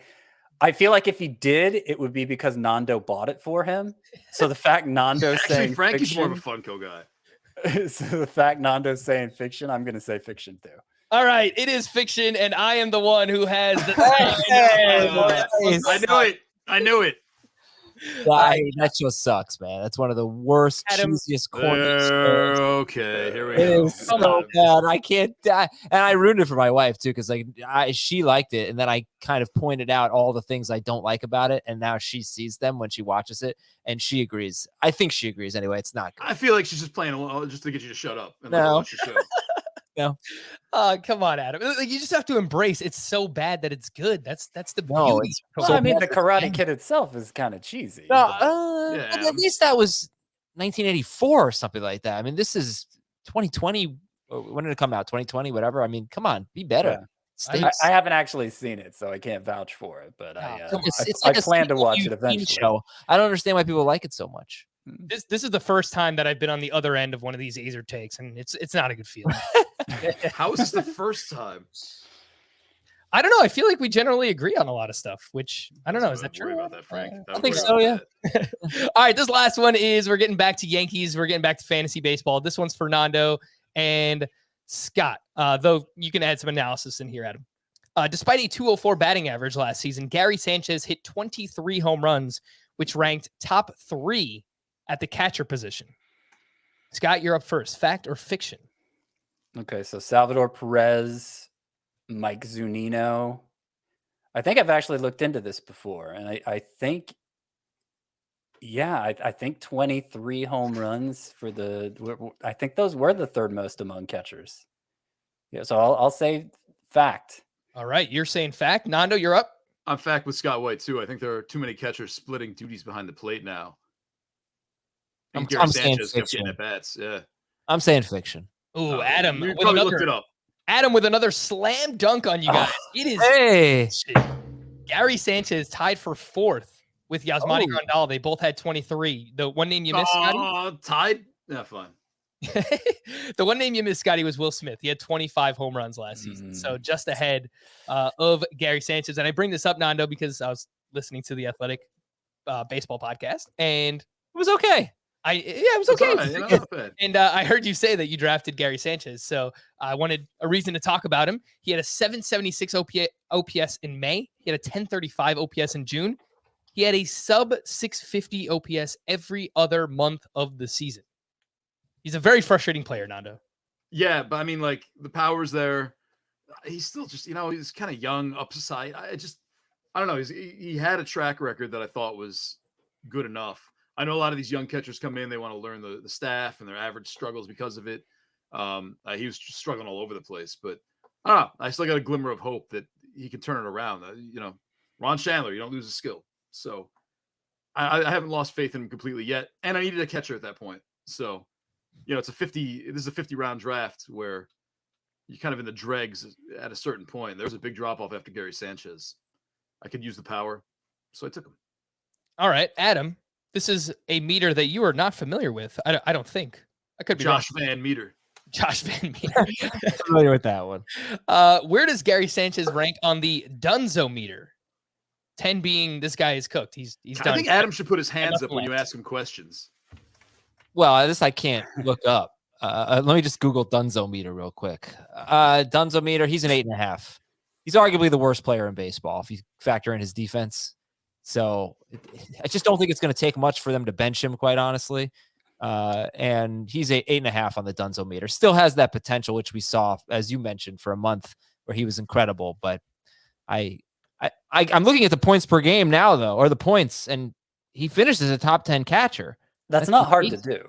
I feel like if he did, it would be because Nando bought it for him. So the fact Nando's saying Frankie's fiction, more of a Funko guy. so the fact Nando's saying fiction, I'm going to say fiction too. All right, it is fiction, and I am the one who has the. I knew it. That show sucks, man. That's one of the worst, Adam, cheesiest corners. Okay, here we It go. is so bad. I can't die. And I ruined it for my wife too, because she liked it, and then I kind of pointed out all the things I don't like about it, and now she sees them when she watches it, and she agrees. I think she agrees anyway. It's not good. I feel like she's just playing along just to get you to shut up and let her No. watch the show. No. Come on, Adam. Like, you just have to embrace it's so bad that it's good. That's the No, beauty. it's Well, I mean, the Karate Kid itself is kind of cheesy. No, but- Yeah, but Adam. at least that was 1984 or something like that. I mean, this is 2020. When did it come out? 2020, whatever. I mean, come on, be better. Yeah. Stay- I haven't actually seen it, so I can't vouch for it. But It's I like a plan to watch CW it eventually. show. I don't understand why people like it so much. This is the first time that I've been on the other end of one of these Aizer takes, and it's not a good feeling. How is this the first time? I don't know. I feel like we generally agree on a lot of stuff, which I don't know. Is that Worry true? about that, Frank. I think so, yeah. All right, this last one is we're getting back to Yankees. We're getting back to fantasy baseball. This one's for Nando and Scott, though you can add some analysis in here, Adam. Despite a 204 batting average last season, Gary Sanchez hit 23 home runs, which ranked top 3 at the catcher position. Scott, you're up first. Fact or fiction? Okay, so Salvador Perez, Mike Zunino. I think I've actually looked into this before, and I think, I think 23 home runs for I think those were the third most among catchers. Yeah, so I'll say fact. All right, you're saying fact. Nando, you're up. I'm fact with Scott White too. I think there are too many catchers splitting duties behind the plate now. And Gary I'm saying Sanchez kept fiction. getting at bats. Yeah. I'm saying fiction. Ooh, Adam. You with probably another, looked it up. Adam with another slam dunk on you guys. It is Hey, Gary Sanchez tied for 4th with Yasmani Oh. Grandal. They both had 23. The one name you missed, Scotty? Tied? Yeah, fine. The one name you missed, Scotty, was Will Smith. He had 25 home runs last season, so just ahead of Gary Sanchez. And I bring this up, Nando, because I was listening to the Athletic baseball podcast, and it was okay. it was It's okay. all right, not bad. And I heard you say that you drafted Gary Sanchez, so I wanted a reason to talk about him. He had a 776 OPS in May. He had a 1035 OPS in June. He had a sub 650 OPS every other month of the season. He's a very frustrating player, Nando. Yeah, but I mean, like the power's there. He's still just, he's kind of young, upside. I don't know. He had a track record that I thought was good enough. I know a lot of these young catchers come in, they want to learn the staff and their average struggles because of it. He was just struggling all over the place, but I don't know. I still got a glimmer of hope that he can turn it around. Ron Chandler, you don't lose a skill. So I haven't lost faith in him completely yet. And I needed a catcher at that point. So, this is a 50-round draft where you're kind of in the dregs at a certain point. There was a big drop-off after Gary Sanchez. I could use the power, so I took him. All right, Adam, this is a meter that you are not familiar with. I don't think. I could be Josh wrong. Van Meter. Josh Van Meer. Familiar with that one. Where does Gary Sanchez rank on the Dunzo meter? 10 being this guy is cooked. He's done. I think Adam should put his hands Enough up when you left. ask him questions. Well, this I can't look up. Let me just Google Dunzo meter real quick. Dunzo meter, he's an 8.5. He's arguably the worst player in baseball if you factor in his defense. So I just don't think it's going to take much for them to bench him, quite honestly. And he's 8.5 on the Dunzo meter. Still has that potential, which we saw, as you mentioned, for a month where he was incredible. But I'm looking at the points per game now, though, or the points, and he finished as a top 10 catcher. That's not hard to do.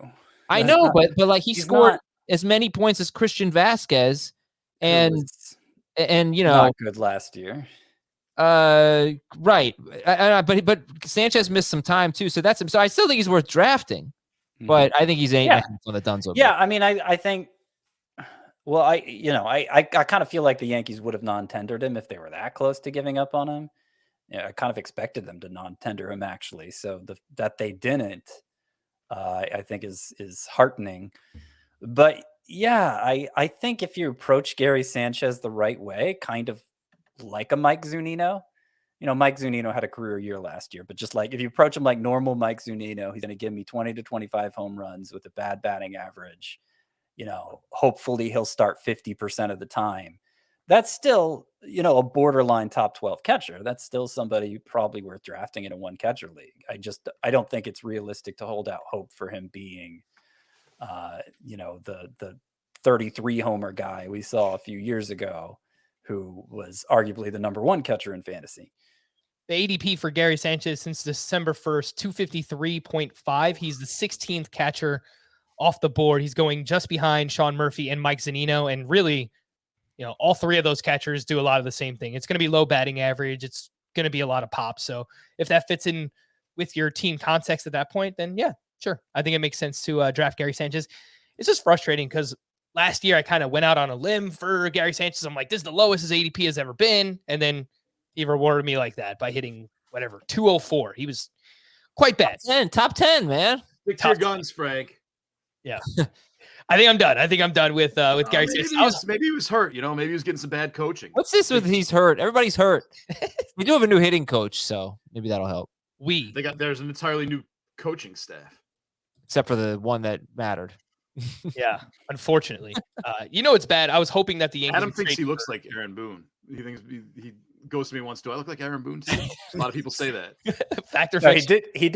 I know, but like he scored as many points as Christian Vasquez, and you know, not good last year. Right. But Sanchez missed some time too, so that's him. So I still think he's worth drafting, but I think he's 8.5 on the Dunzo. Yeah, I mean, I think. Well, I kind of feel like the Yankees would have non-tendered him if they were that close to giving up on him. Yeah, I kind of expected them to non-tender him actually. So that they didn't, I think is heartening. But yeah, I think if you approach Gary Sanchez the right way, kind of like a Mike Zunino, Mike Zunino had a career year last year, but just like if you approach him like normal Mike Zunino, he's going to give me 20 to 25 home runs with a bad batting average. Hopefully he'll start 50% of the time. That's still, a borderline top 12 catcher. That's still somebody probably worth drafting in a one catcher league. I don't think it's realistic to hold out hope for him being, the 33 homer guy we saw a few years ago, who was arguably the number one catcher in fantasy. The ADP for Gary Sanchez since December 1st, 253.5. He's the 16th catcher off the board. He's going just behind Sean Murphy and Mike Zunino. And really, all three of those catchers do a lot of the same thing. It's going to be low batting average. It's going to be a lot of pops. So if that fits in with your team context at that point, then yeah, sure. I think it makes sense to draft Gary Sanchez. It's just frustrating because last year I kind of went out on a limb for Gary Sanchez. I'm like, this is the lowest his ADP has ever been. And then he rewarded me like that by hitting 204. He was quite bad. Top 10, man. Stick to your guns, Frank. Yeah. I think I'm done with Gary Sanchez. Maybe he was hurt. Maybe he was getting some bad coaching. What's this with he's hurt? Everybody's hurt. We do have a new hitting coach, so maybe that'll help. There's an entirely new coaching staff, except for the one that mattered. Yeah, unfortunately. It's bad. I was hoping that the Yankees. Adam thinks he looks like Aaron Boone. He thinks he goes to me once. Do I look like Aaron Boone too? A lot of people say that. He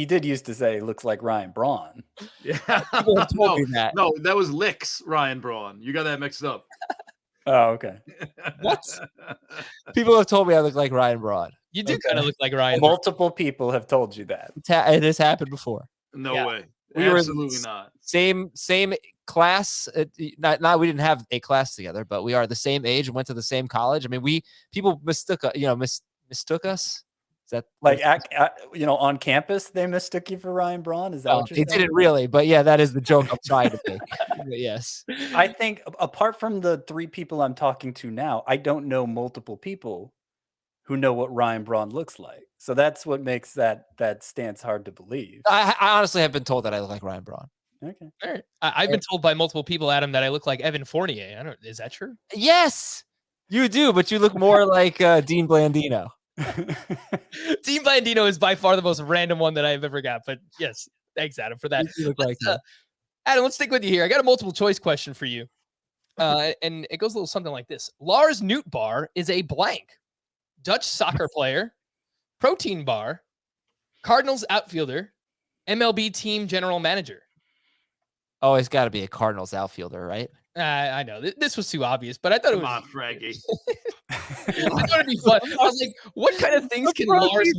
did used to say looks like Ryan Braun. Yeah. No, that was Licks Ryan Braun. You got that mixed up. Oh, okay. What? People have told me I look like Ryan Braun. You do kind of look like Ryan. Multiple people have told you that. It has happened before. No way. We Absolutely not. Same class. We didn't have a class together, but we are the same age and went to the same college. I mean, people mistook us. Is that like on campus they mistook you for Ryan Braun? Is that what you're saying? They didn't really, but yeah, that is the joke I'm trying to make. Yes. I think apart from the three people I'm talking to now, I don't know multiple people who know what Ryan Braun looks like. So that's what makes that stance hard to believe. I honestly have been told that I look like Ryan Braun. Okay. All right. I've been told by multiple people, Adam, that I look like Evan Fournier. Is that true? Yes, you do, but you look more like Dean Blandino. Dean Blandino is by far the most random one that I've ever got. But yes, thanks, Adam, for that. You look like Adam, let's stick with you here. I got a multiple choice question for you. And it goes a little something like this. Lars Nootbaar is a blank. Dutch soccer player, protein bar, Cardinals outfielder, MLB team general manager. Oh, it's got to be a Cardinals outfielder, right? I know this was too obvious, but I thought Come it was. on, Frankie. I thought it'd be fun. I was like, what kind of things can Lars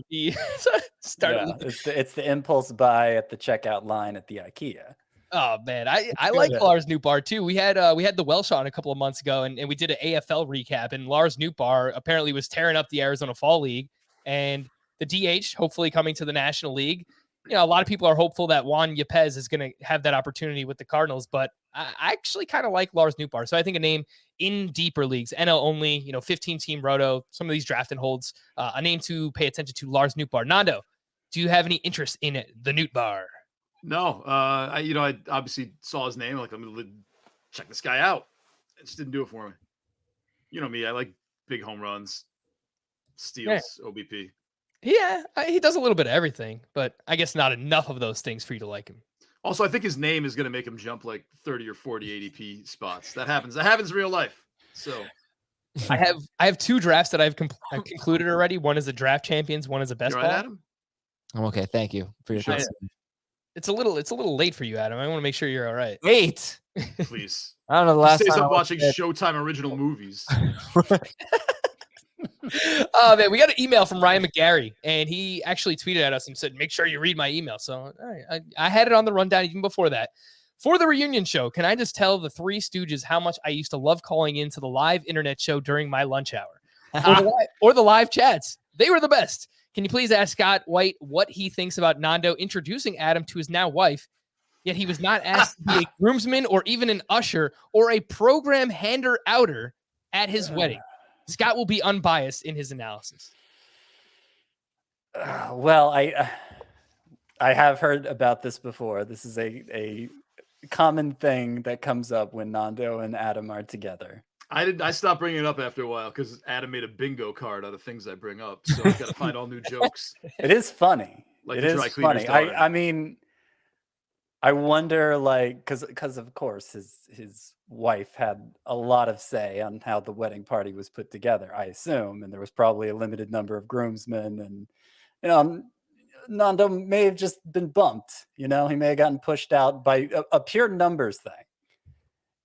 be? It's the impulse buy at the checkout line at the IKEA. Oh man, I like Lars Nootbaar too. We had the Welsh on a couple of months ago, and we did an AFL recap. And Lars Nootbaar apparently was tearing up the Arizona Fall League, and the DH hopefully coming to the National League. A lot of people are hopeful that Juan Yepez is going to have that opportunity with the Cardinals, but I actually kind of like Lars Nootbaar. So I think a name in deeper leagues, NL only, 15-team roto, some of these draft and holds, a name to pay attention to, Lars Nootbaar. Nando, do you have any interest in the Nootbaar? No, I obviously saw his name. Like, I'm check this guy out. It just didn't do it for me. You know me. I like big home runs, steals, OBP. Yeah, he does a little bit of everything, but I guess not enough of those things for you to like him. Also, I think his name is going to make him jump like 30 or 40 ADP spots. That happens. That happens in real life. So I have 2 drafts that I've concluded already. One is a draft champions. One is a best you ball. all right, Adam? I'm okay. Thank you for your time. It's a little late for you, Adam. I want to make sure you're all right. Wait. Please. I don't know. The He last stays time up watching Showtime original movies. Oh man, we got an email from Ryan McGarry, and he actually tweeted at us and said, "Make sure you read my email." So I had it on the rundown even before that. For the reunion show, can I just tell the Three Stooges how much I used to love calling into the live internet show during my lunch hour, or the live chats? They were the best. Can you please ask Scott White what he thinks about Nando introducing Adam to his now wife, yet he was not asked to be a groomsman or even an usher or a program hander-outer at his wedding? Scott will be unbiased in his analysis. Well, I have heard about this before. This is a common thing that comes up when Nando and Adam are together. I stopped bringing it up after a while because Adam made a bingo card out of things I bring up. So I've got to find all new jokes. It is funny. Like it the is dry cleaner's funny. daughter. I mean, I wonder, like, because of course his wife had a lot of say on how the wedding party was put together, I assume, and there was probably a limited number of groomsmen, and you know, Nando may have just been bumped. You know, he may have gotten pushed out by a pure numbers thing,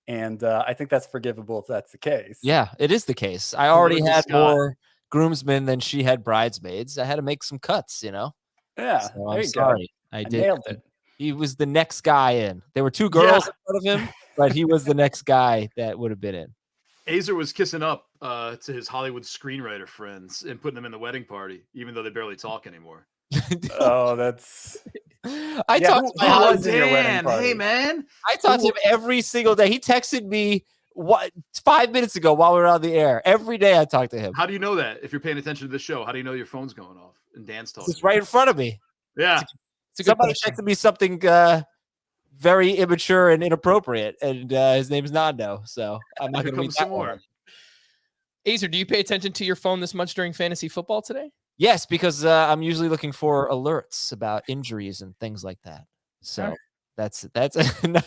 and I think that's forgivable if that's the case. Yeah, it is the case. I already had Scott. more groomsmen than she had bridesmaids. I had to make some cuts, you know. Yeah, So there I'm you sorry. go. I I did. nailed it. He was the next guy in. There were 2 girls in front of him, but he was the next guy that would have been in. Aizer was kissing up to his Hollywood screenwriter friends and putting them in the wedding party, even though they barely talk anymore. Oh, that's. I talked to my was in your wedding Dan, party? hey man. I talked to him every single day. He texted me 5 minutes ago while we were on the air. Every day I talked to him. How do you know that? If you're paying attention to the show, how do you know your phone's going off and Dan's talking? It's right in front of me. Yeah. Somebody texted me something very immature and inappropriate, and his name's Nando. So I'm not going to read that more. Aizer, do you pay attention to your phone this much during fantasy football today? Yes, because I'm usually looking for alerts about injuries and things like that. So that's another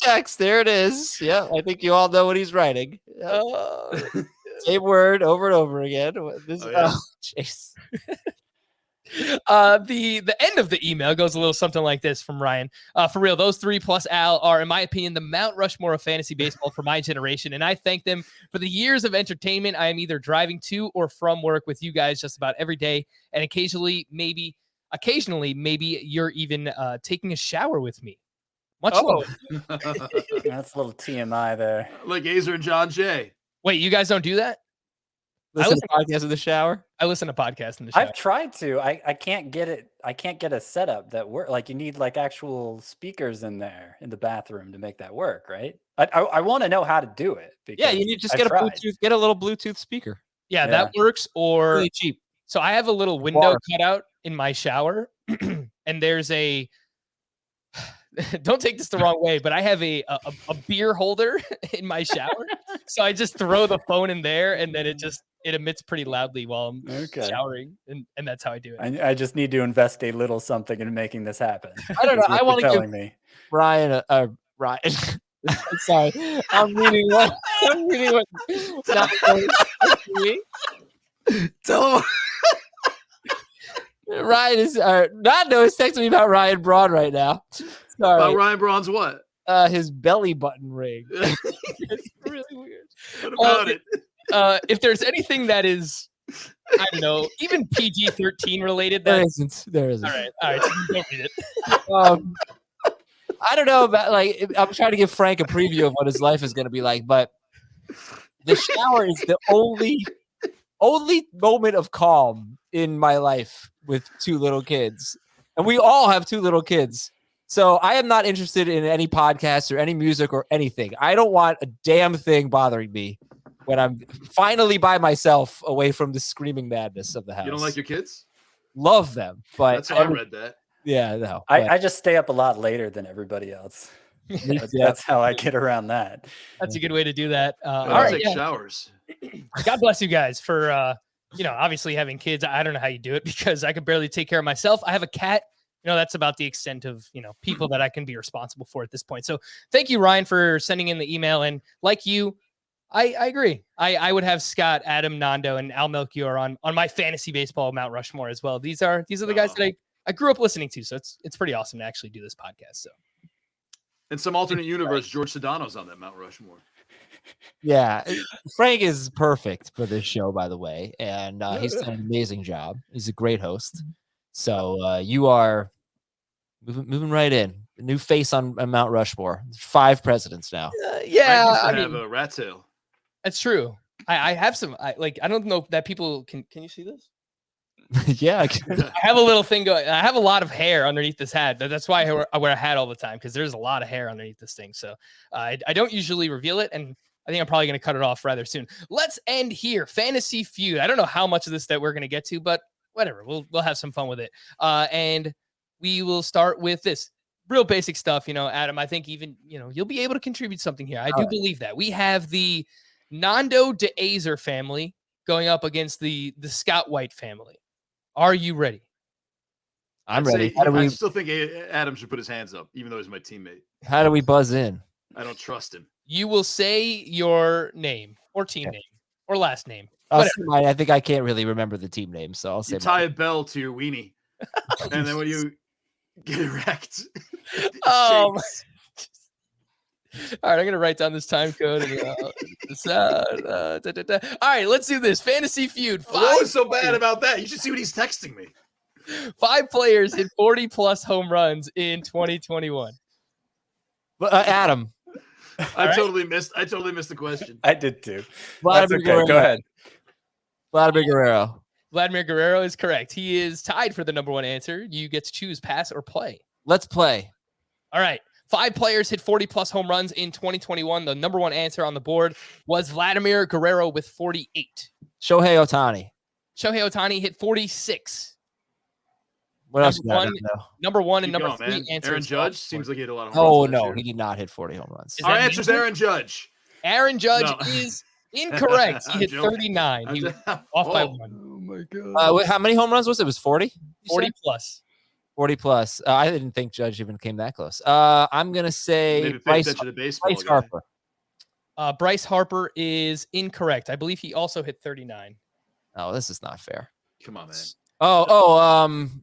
text. There it is. Yeah, I think you all know what he's writing. Same word over and over again. Jeez. The end of the email goes a little something like this from Ryan. For real, those 3 plus Al are, in my opinion, the Mount Rushmore of fantasy baseball for my generation, and I thank them for the years of entertainment I am either driving to or from work with you guys just about every day, and occasionally, maybe you're even taking a shower with me. Much love. That's a little TMI there. Like Aizer and John Jay. Wait, you guys don't do that? Listen to podcasts in the shower. I listen to podcasts in the shower. I've tried to. I can't get it. I can't get a setup that work. Like you need like actual speakers in there in the bathroom to make that work, right? I want to know how to do it. Yeah, you need to just get a little Bluetooth speaker. Yeah, that works. Or really cheap. So I have a little window cut out in my shower, and there's a. Don't take this the wrong way, but I have a beer holder in my shower, so I just throw the phone in there, and then it emits pretty loudly while I'm showering, and that's how I do it. I just need to invest a little something in making this happen. I don't know. I want to give me Ryan. Ryan. Sorry, I'm reading what. Tell him. Ryan is Nando is texting me about Ryan Braun right now. Sorry. About Ryan Braun's what? His belly button ring. It's really weird. What about it? If there's anything that is, I don't know, even PG-13 related, There isn't. All right, so don't read it. I don't know about I'm trying to give Frank a preview of what his life is going to be like, but the shower is the only moment of calm in my life with 2 little kids, and we all have 2 little kids. So I am not interested in any podcast or any music or anything. I don't want a damn thing bothering me when I'm finally by myself away from the screaming madness of the house. You don't like your kids? Love them, but that's how I read that. Yeah, no. I just stay up a lot later than everybody else. That's how I get around that. That's a good way to do that. All I right, take yeah. showers. God bless you guys for obviously having kids. I don't know how you do it because I could barely take care of myself. I have a cat. That's about the extent of people that I can be responsible for at this point. So thank you, Ryan, for sending in the email. And like you, I agree. I would have Scott, Adam, Nando, and Al Melchior on my fantasy baseball Mount Rushmore as well. These are the guys that I grew up listening to. So it's pretty awesome to actually do this podcast. So. In some alternate universe, George Sedano's on that Mount Rushmore. Yeah, Frank is perfect for this show, by the way, and he's done an amazing job. He's a great host. So you are moving right in. A new face on Mount Rushmore. 5 presidents now. Yeah, I have a rat tail. That's true. I have some. I don't know that people can. Can you see this? Yeah, I have a little thing going. I have a lot of hair underneath this hat. That's why I wear a hat all the time because there's a lot of hair underneath this thing. So I don't usually reveal it, and I think I'm probably going to cut it off rather soon. Let's end here. Fantasy Feud. I don't know how much of this that we're going to get to, but whatever. We'll have some fun with it. And we will start with this real basic stuff. Adam, I think even you'll be able to contribute something here. I do believe that we have the Nando de Aizer family going up against the Scott White family. Are you ready? I'm ready. I still think Adam should put his hands up, even though he's my teammate. How do we buzz in? I don't trust him. You will say your name or team name or last name. I think I can't really remember the team name, so I'll say. You tie a bell to your weenie, and then when you get erect, all right, I'm gonna write down this time code. All right, let's do this. Fantasy Feud. What was so bad about that? You should see what he's texting me. 5 players hit 40 plus home runs in 2021. Adam. I totally missed the question. I did too. That's okay. Go ahead. Vladimir Guerrero. Vladimir Guerrero is correct. He is tied for the number 1 answer. You get to choose pass or play. Let's play. All right. 5 players hit 40 plus home runs in 2021. The number 1 answer on the board was Vladimir Guerrero with 48. Shohei Ohtani. Shohei Ohtani hit 46. What else? Number 1 and number 3 answers. Aaron Judge seems like he hit a lot of home runs. Oh, no. He did not hit 40 home runs. Our answer is Aaron Judge. Aaron Judge is incorrect. He hit 39. He was off by 1. Oh, my God. How many home runs was it? It was 40? 40 plus. 40 plus. I didn't think Judge even came that close. I'm going to say Bryce Harper. Bryce Harper is incorrect. I believe he also hit 39. Oh, this is not fair. Come on, man.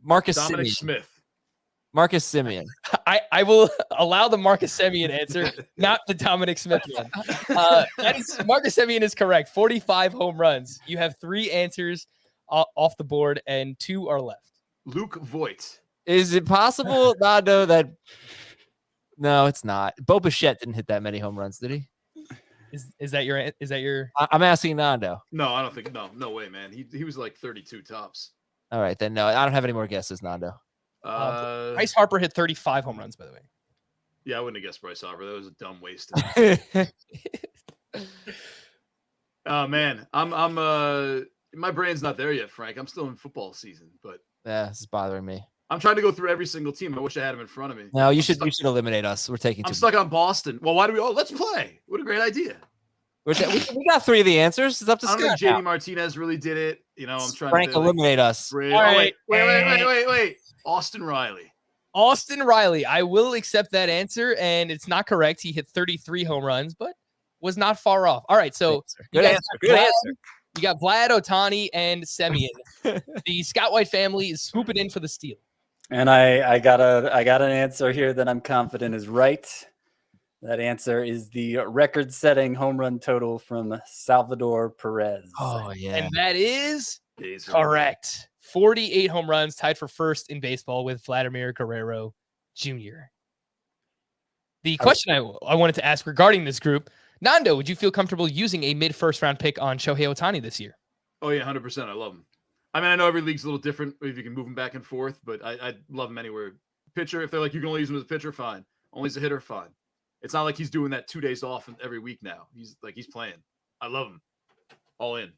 Marcus Dominic Simeon. Smith. Marcus Simeon. I will allow the Marcus Simeon answer, not the Dominic Smith one. Marcus Simeon is correct. 45 home runs. You have 3 answers off the board, and 2 are left. Luke Voigt. Is it possible, Nando, that... No, it's not. Bo Bichette didn't hit that many home runs, did he? Is that your... I'm asking Nando. No, I don't think... No way, man. He was like 32 tops. All right, then no. I don't have any more guesses, Nando. Bryce Harper hit 35 home runs, by the way. Yeah, I wouldn't have guessed Bryce Harper. That was a dumb waste. Oh man, I'm my brain's not there yet, Frank. I'm still in football season, but yeah, this is bothering me. I'm trying to go through every single team. I wish I had them in front of me. No, you should eliminate us. We're taking. I'm stuck on Boston. Well, why do we? Oh, let's play. What a great idea. We got 3 of the answers. It's up to Scott. I don't think JD Martinez really did it. I'm trying Frank, to eliminate us. All right. Wait. Austin Riley. Austin Riley. I will accept that answer, and it's not correct. He hit 33 home runs, but was not far off. All right, so good answer. You got Vlad, Ohtani, and Semien. The Scott White family is swooping in for the steal. And I got an answer here that I'm confident is right. That answer is the record-setting home run total from Salvador Perez. Oh, yeah. And that is correct. 48 home runs, tied for first in baseball with Vladimir Guerrero Jr. The question I wanted to ask regarding this group, Nando, would you feel comfortable using a mid-first round pick on Shohei Ohtani this year? Oh, yeah, 100%. I love him. I mean, I know every league's a little different if you can move him back and forth, but I love him anywhere. Pitcher, if they're like, you can only use him as a pitcher, fine. Only as a hitter, fine. It's not like he's doing that 2 days off every week now. He's playing. I love him. All in.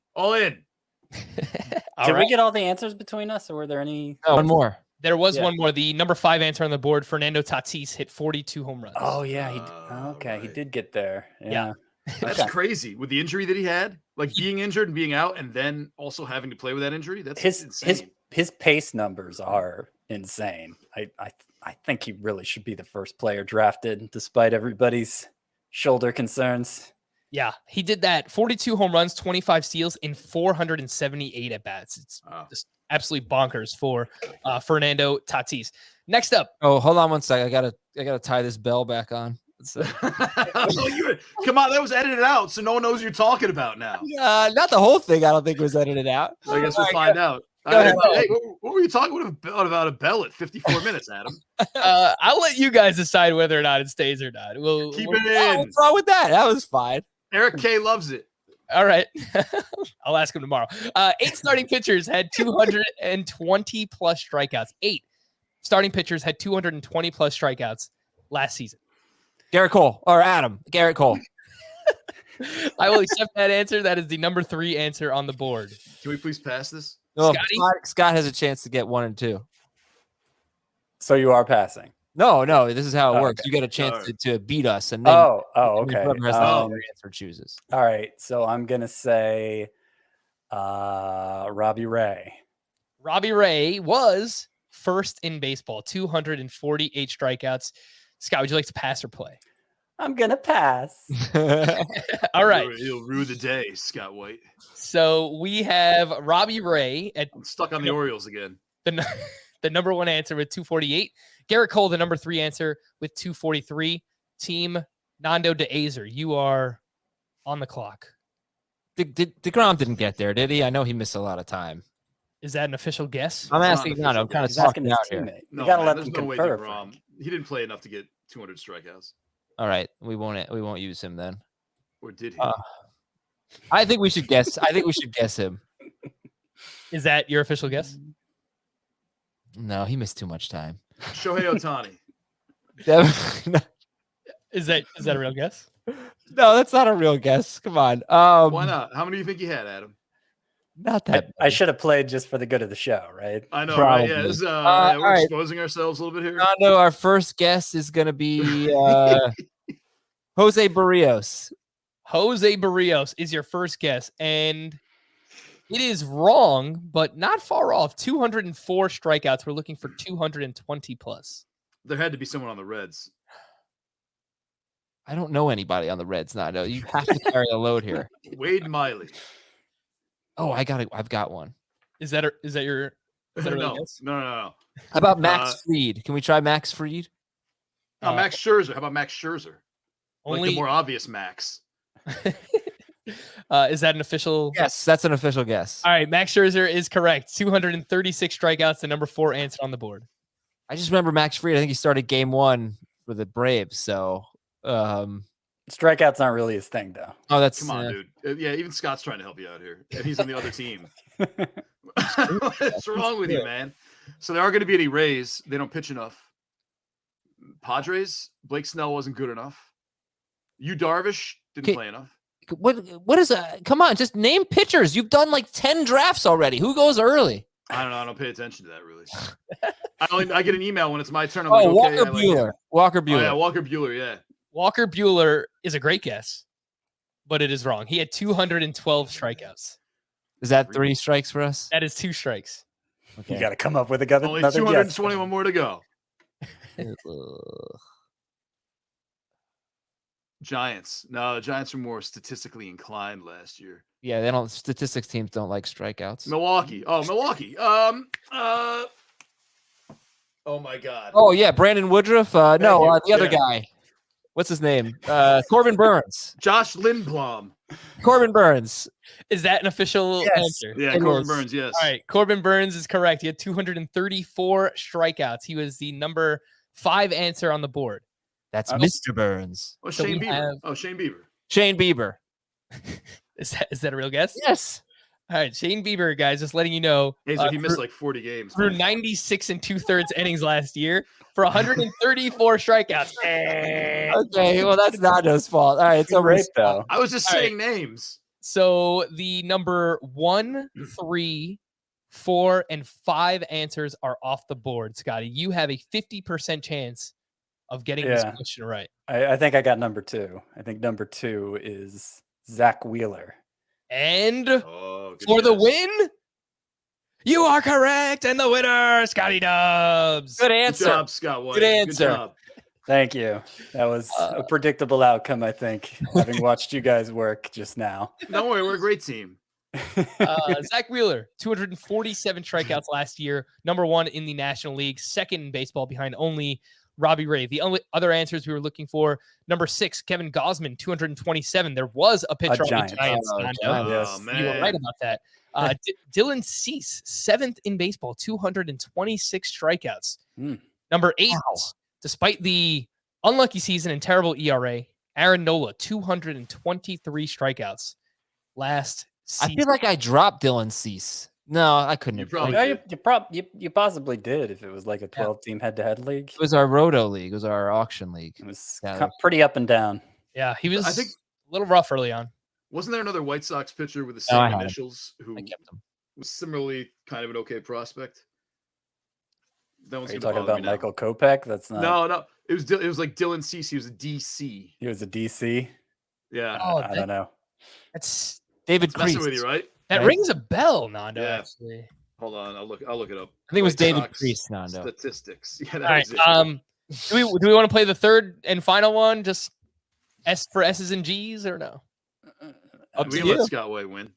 Did we get all the answers between us, or were there any? No, one more. There was Yeah. one more. The number 5 answer on the board, Fernando Tatis, hit 42 home runs. Oh yeah, he Right. did get there. Yeah. That's Okay. crazy with the injury that he had, like being injured and being out, and then also having to play with that injury. That's insane. His pace numbers are insane. I think he really should be the first player drafted, despite everybody's shoulder concerns. Yeah, he did that. 42 home runs, 25 steals in 478 at bats. It's just absolutely bonkers for Fernando Tatis. Next up. Oh, hold on one sec. I gotta tie this bell back on. Come on, that was edited out, so no one knows what you're talking about now. Not the whole thing. I don't think was edited out. I guess we'll find out. Go ahead. Hey, what were you talking about a bell at 54 minutes, Adam? I'll let you guys decide whether or not it stays or not. Keep it in. What's wrong with that? That was fine. Eric K loves it. All right. I'll ask him tomorrow. 8 starting pitchers had 220 plus strikeouts. 8 starting pitchers had 220 plus strikeouts last season. Garrett Cole or Adam. Garrett Cole. I will accept that answer. That is the number 3 answer on the board. Can we please pass this? No, Scotty? Scott has a chance to get 1 and 2. So you are passing. No, this is how it works. Okay. You get a chance to beat us, and then okay. whoever has the other answer chooses. All right. So I'm gonna say Robbie Ray. Robbie Ray was first in baseball, 248 strikeouts. Scott, would you like to pass or play? I'm gonna pass. All right. He'll rue the day, Scott White. So we have Robbie Ray at I'm stuck on the Orioles again. the number 1 answer with 248. Garrett Cole, the number 3 answer with 243. Team Nando de Aizer, you are on the clock. DeGrom didn't get there, did he? I know he missed a lot of time. Is that an official guess? I'm It's asking not Nando. I'm kind of He's asking talking his out here. teammate. No, You gotta man, let there's them no way confer. DeGrom. He didn't play enough to get 200 strikeouts. All right, we won't use him then. Or did he? I think we should guess. I think we should guess him. Is that your official guess? No, he missed too much time. Shohei Ohtani. No, Is that a real guess? that's not a real guess. Come on. Why not? How many do you think you had, Adam? Not that. I should have played just for the good of the show, right? I know, Probably. right? Yeah, this, we're all right. exposing ourselves a little bit here. Nando, our first guess is going to be Jose Barrios. Jose Barrios is your first guess, and it is wrong, but not far off. 204 strikeouts. We're looking for 220 plus. There had to be someone on the Reds. I don't know anybody on the Reds. Nando, you have to carry the load here. Wade Miley. Oh, I got it. I've got one. Is that your a real No, guess? no. How about Max Fried? Can we try Max Fried? Max Scherzer. How about Max Scherzer? Like Only the more obvious Max. Is that an official? Yes, that's an official guess. All right, Max Scherzer is correct. 236 strikeouts, the number 4 answer on the board. I just remember Max Fried. I think he started game 1 for the Braves. So, Strikeouts aren't really his thing, though. oh, that's Come on, dude. Yeah, even Scott's trying to help you out here. And he's on the other team. What's wrong with you, man? So there aren't going to be any Rays. They don't pitch enough. Padres, Blake Snell wasn't good enough. Yu Darvish didn't play enough. What is that? Come on, just name pitchers. You've done like 10 drafts already. Who goes early? I don't know. I don't pay attention to that really. I get an email when it's my turn. I'm Oh, like, okay, Walker I like Buehler. him. Walker Oh, Buehler. yeah, Walker Buehler. Yeah. Walker Buehler is a great guess, but it is wrong. He had 212 strikeouts. Is that 3 strikes for us? That is 2 strikes. Okay. You got to come up with another. Only another 221 more to go. Giants. No, the Giants were more statistically inclined last year. Yeah, they don't. Statistics teams don't like strikeouts. Milwaukee. Oh, Milwaukee. Oh my God. Oh yeah, Brandon Woodruff. you. The other Yeah. guy. What's his name? Corbin Burns. Josh Lindblom. Corbin Burns. Is that an official Yes. answer? Yeah, It Corbin is. Burns. Yes. All right, Corbin Burns is correct. He had 234 strikeouts. He was the number 5 answer on the board. That's Mr. Burns. Oh, So Shane we Bieber. have- Oh, Shane Bieber. Shane Bieber. Is that a real guess? Yes. All right, Shane Bieber, guys, just letting you know. Aizer, he missed through- like 40 games. through 96 and 2/3 innings last year for 134 strikeouts. Okay, well that's Nando's fault. All right, it's Good over. rate, though. I was just All right. saying names. So the number 1, 3, 4, and 5 answers are off the board. Scotty, you have a 50% chance of getting this question right. I think I got number 2. I think number 2 is Zach Wheeler. And Oh, good for the guess. win, you are correct. And the winner, Scotty Dubs. Good Good answer. job, Scott White. Good answer. Good job. Thank you. That was a predictable outcome, I think, having watched you guys work just now. Don't worry, we're a great team. Zach Wheeler, 247 strikeouts last year, number 1 in the National League, second in baseball behind only Robbie Ray. The only other answers we were looking for, number 6, Kevin Gausman, 227. There was a pitcher on the Giants. Giants. Nando. Yes. You were right about that. Dylan Cease, 7th in baseball, 226 strikeouts. Number 8, despite the unlucky season and terrible ERA, Aaron Nola, 223 strikeouts last season. I feel like I dropped Dylan Cease. No, I couldn't. You have probably played. did. You possibly did if it was like a 12-team head-to-head league. It was our Roto league. It was our auction league. It was Yeah. pretty up and down. Yeah, he was I think a little rough early on. wasn't there another White Sox pitcher with the No, I same had him. initials who I kept him. was similarly kind of an okay prospect? That one's Are you gonna talking bother about me now. Michael Kopech? That's not. No. It was like Dylan Cease. He was a DC. He was a DC. Yeah. Oh, I don't know. that's David It's messing Priest. with you, right? that Right. rings a bell, Nando. Yeah. Actually. Hold on, I'll look it up. I think it was White David Sox Priest, Nando. Statistics. Yeah, All that right. was it. Do we want to play the third and final one? Just S for S's and G's or no? Up We to can let you. Scott White win.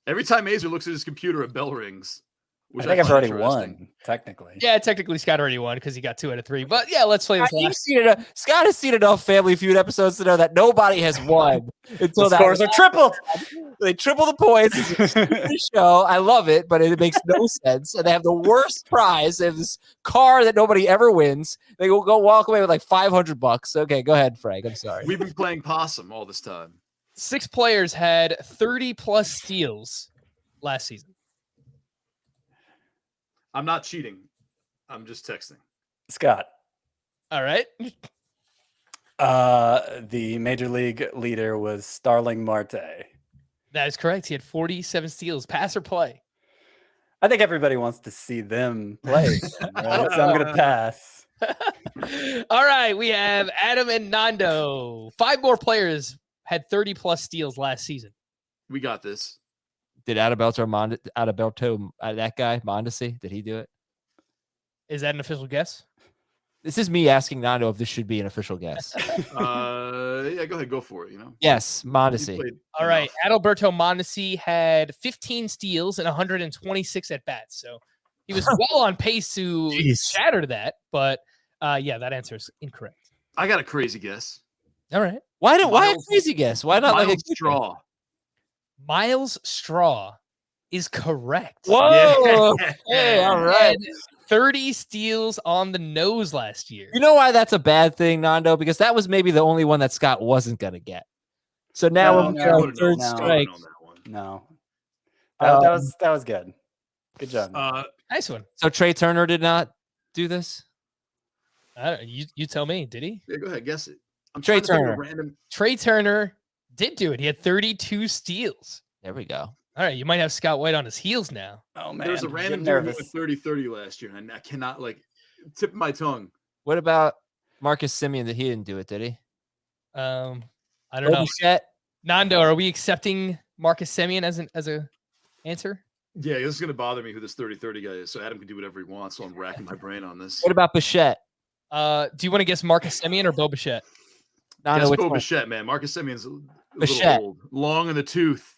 Every time Aizer looks at his computer, a bell rings. I Which think I've find already interesting. won, technically. Yeah, technically Scott already won because he got 2 out of 3. But yeah, let's play this You've last. seen enough, Scott has seen enough Family Feud episodes to know that nobody has won until The that. scores are tripled. They triple the points. It's a stupid show. I love it, but it makes no sense. And they have the worst prize. They have this car that nobody ever wins. They will go walk away with like $500. Okay, go ahead, Frank. I'm sorry. We've been playing possum all this time. 6 players had 30 plus steals last season. I'm not cheating. I'm just texting. Scott, All right. the major league leader was Starling Marte. That is correct. He had 47 steals. Pass or play? I think everybody wants to see them play, right? So I'm going to pass. All right. We have Adam and Nando. 5 more players had 30 plus steals last season. We got this. Did Adalberto, that guy, Mondesi, did he do it? Is that an official guess? This is me asking Nando if this should be an official guess. Yeah, go ahead, go for it. Yes, You Mondesi. played All right. enough. Adalberto Mondesi had 15 steals and 126 at bats. So he was well on pace to Jeez. shatter that. But yeah, that answer is incorrect. I got a crazy guess. All right. Why a Miles- crazy guess? Why not like a Miles Straw. Miles Straw is correct. Whoa! Yeah. Hey, all He right. had 30 steals on the nose last year. You know why that's a bad thing, Nando? Because that was maybe the only one that Scott wasn't going to get. So now No, when no, we're I on would've third known. strike, No. Um, That was good. Good job. Nice one. so Trey Turner did not do this? You tell me, did he? Yeah, go ahead, guess it. I'm Trey trying to think of a Turner. Random. Trey Turner did do it. He had 32 steals. There we go. All right, you might have Scott White on his heels now. Oh man, There was a I'm random getting dude who went 30-30 last year, and I cannot tip my tongue. What about Marcus Simeon? That he didn't do it, did he? I don't know. Bichette? Nando, are we accepting Marcus Semien as a answer? Yeah, this is gonna bother me who this 30-30 guy is. So Adam can do whatever he wants. So I'm racking my brain on this. What about Bichette? Do you want to guess Marcus Semien or Bo Bichette? Nando, Guess which Bo one? Bichette, man. Marcus Simeon's a Bichette. little old, long in the tooth.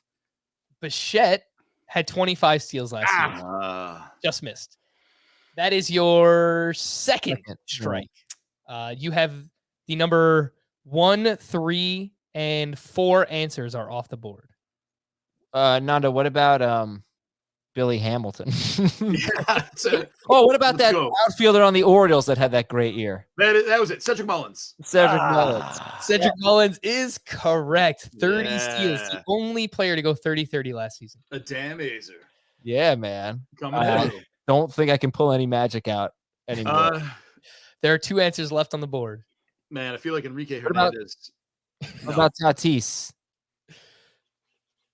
Bichette had 25 steals last year. Ah, Just missed. That is your second Second, strike. You have the number 1, 3, and 4 answers are off the board. Nando, what about Billy Hamilton? yeah, that's it. Oh, what about Let's that go. outfielder on the Orioles that had that great year? That was it. Cedric Mullins. Cedric Mullins. Cedric Mullins is correct. 30 steals. Yeah. The only player to go 30-30 last season. A damn Aizer. Yeah, man. Coming through. Don't think I can pull any magic out anymore. There are 2 answers left on the board. Man, I feel like Enrique What about- Hernandez. What about Tatis?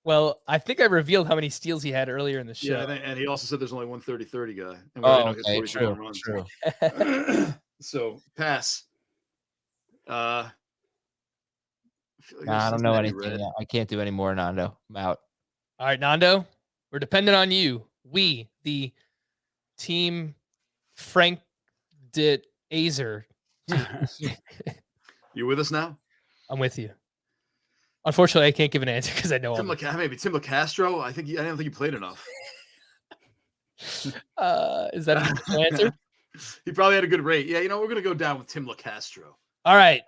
Well, I think I revealed how many steals he had earlier in the show. Yeah, and he also said there's only one 30-30 guy. And we Oh, already know he okay, hit 42 true, home runs. true. So pass. I feel like Nah, I this don't is know Natty anything. Red. I can't do any more, Nando. I'm out. All right, Nando, we're dependent on you. We, the team Frank did Aizer. You with us now? I'm with you. Unfortunately, I can't give an answer because I know all. Maybe Tim LaCastro. I don't think he played enough. Is that an answer? He probably had a good rate. Yeah, we're gonna go down with Tim LaCastro. All right.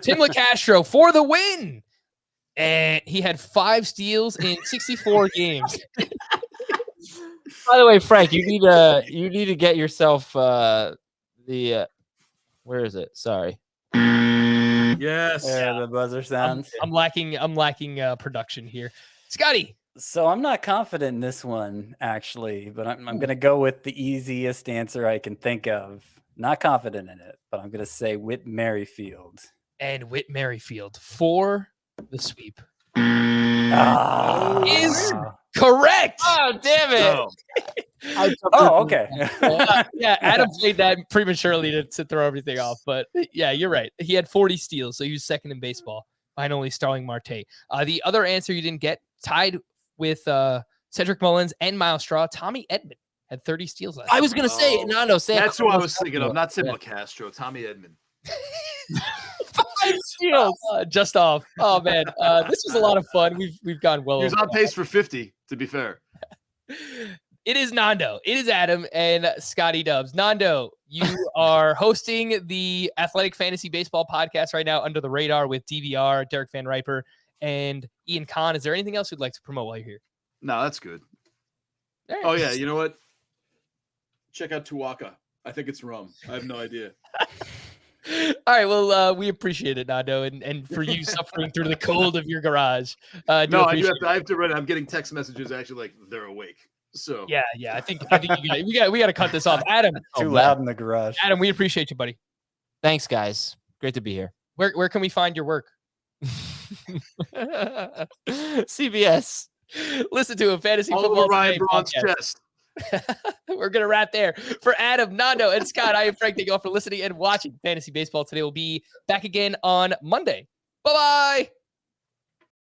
Tim LaCastro for the win. And he had 5 steals in 64 games. By the way, Frank, you need to get yourself where is it? Sorry. Yes. Yeah, the buzzer sounds. I'm lacking production here. Scotty. So I'm not confident in this one, actually, but I'm going to go with the easiest answer I can think of. Not confident in it, but I'm going to say Whit Merrifield. And Whit Merrifield for the sweep. Is correct. Oh, damn it. Oh, okay. Yeah, Adam played that prematurely to throw everything off. But yeah, you're right. He had 40 steals, so he was second in baseball behind only Starling Marte. The other answer you didn't get, tied with Cedric Mullins and Miles Straw, Tommy Edman had 30 steals last I was going to say, Nando, say That's who I was thinking of, not Tim LaCastro, Tommy Edman. 5 steals. Just off. Oh man, this was a lot of fun. We've gone well. He was on pace for 50, to be fair. It is Nando. It is Adam and Scotty Dubs. Nando, you are hosting the Athletic Fantasy Baseball podcast right now under the radar with DVR, Derek Van Riper, and Ian Kahn. Is there anything else you'd like to promote while you're here? No, that's good. Right. Oh yeah, you know what? Check out Tuwaka. I think it's rum. I have no idea. All right. Well, we appreciate it, Nando, and for you suffering through the cold of your garage. I have to run. I'm getting text messages actually like they're awake. So yeah. I think we got to cut this off. Adam, Too loud in the garage. Adam, we appreciate you, buddy. Thanks, guys. Great to be here. Where can we find your work? CBS. Listen to a fantasy all football over Ryan Today Braun's podcast. chest. We're going to wrap there. For Adam, Nando, and Scott, I am Frank. Thank you all for listening and watching Fantasy Baseball Today. We'll be back again on Monday. Bye-bye.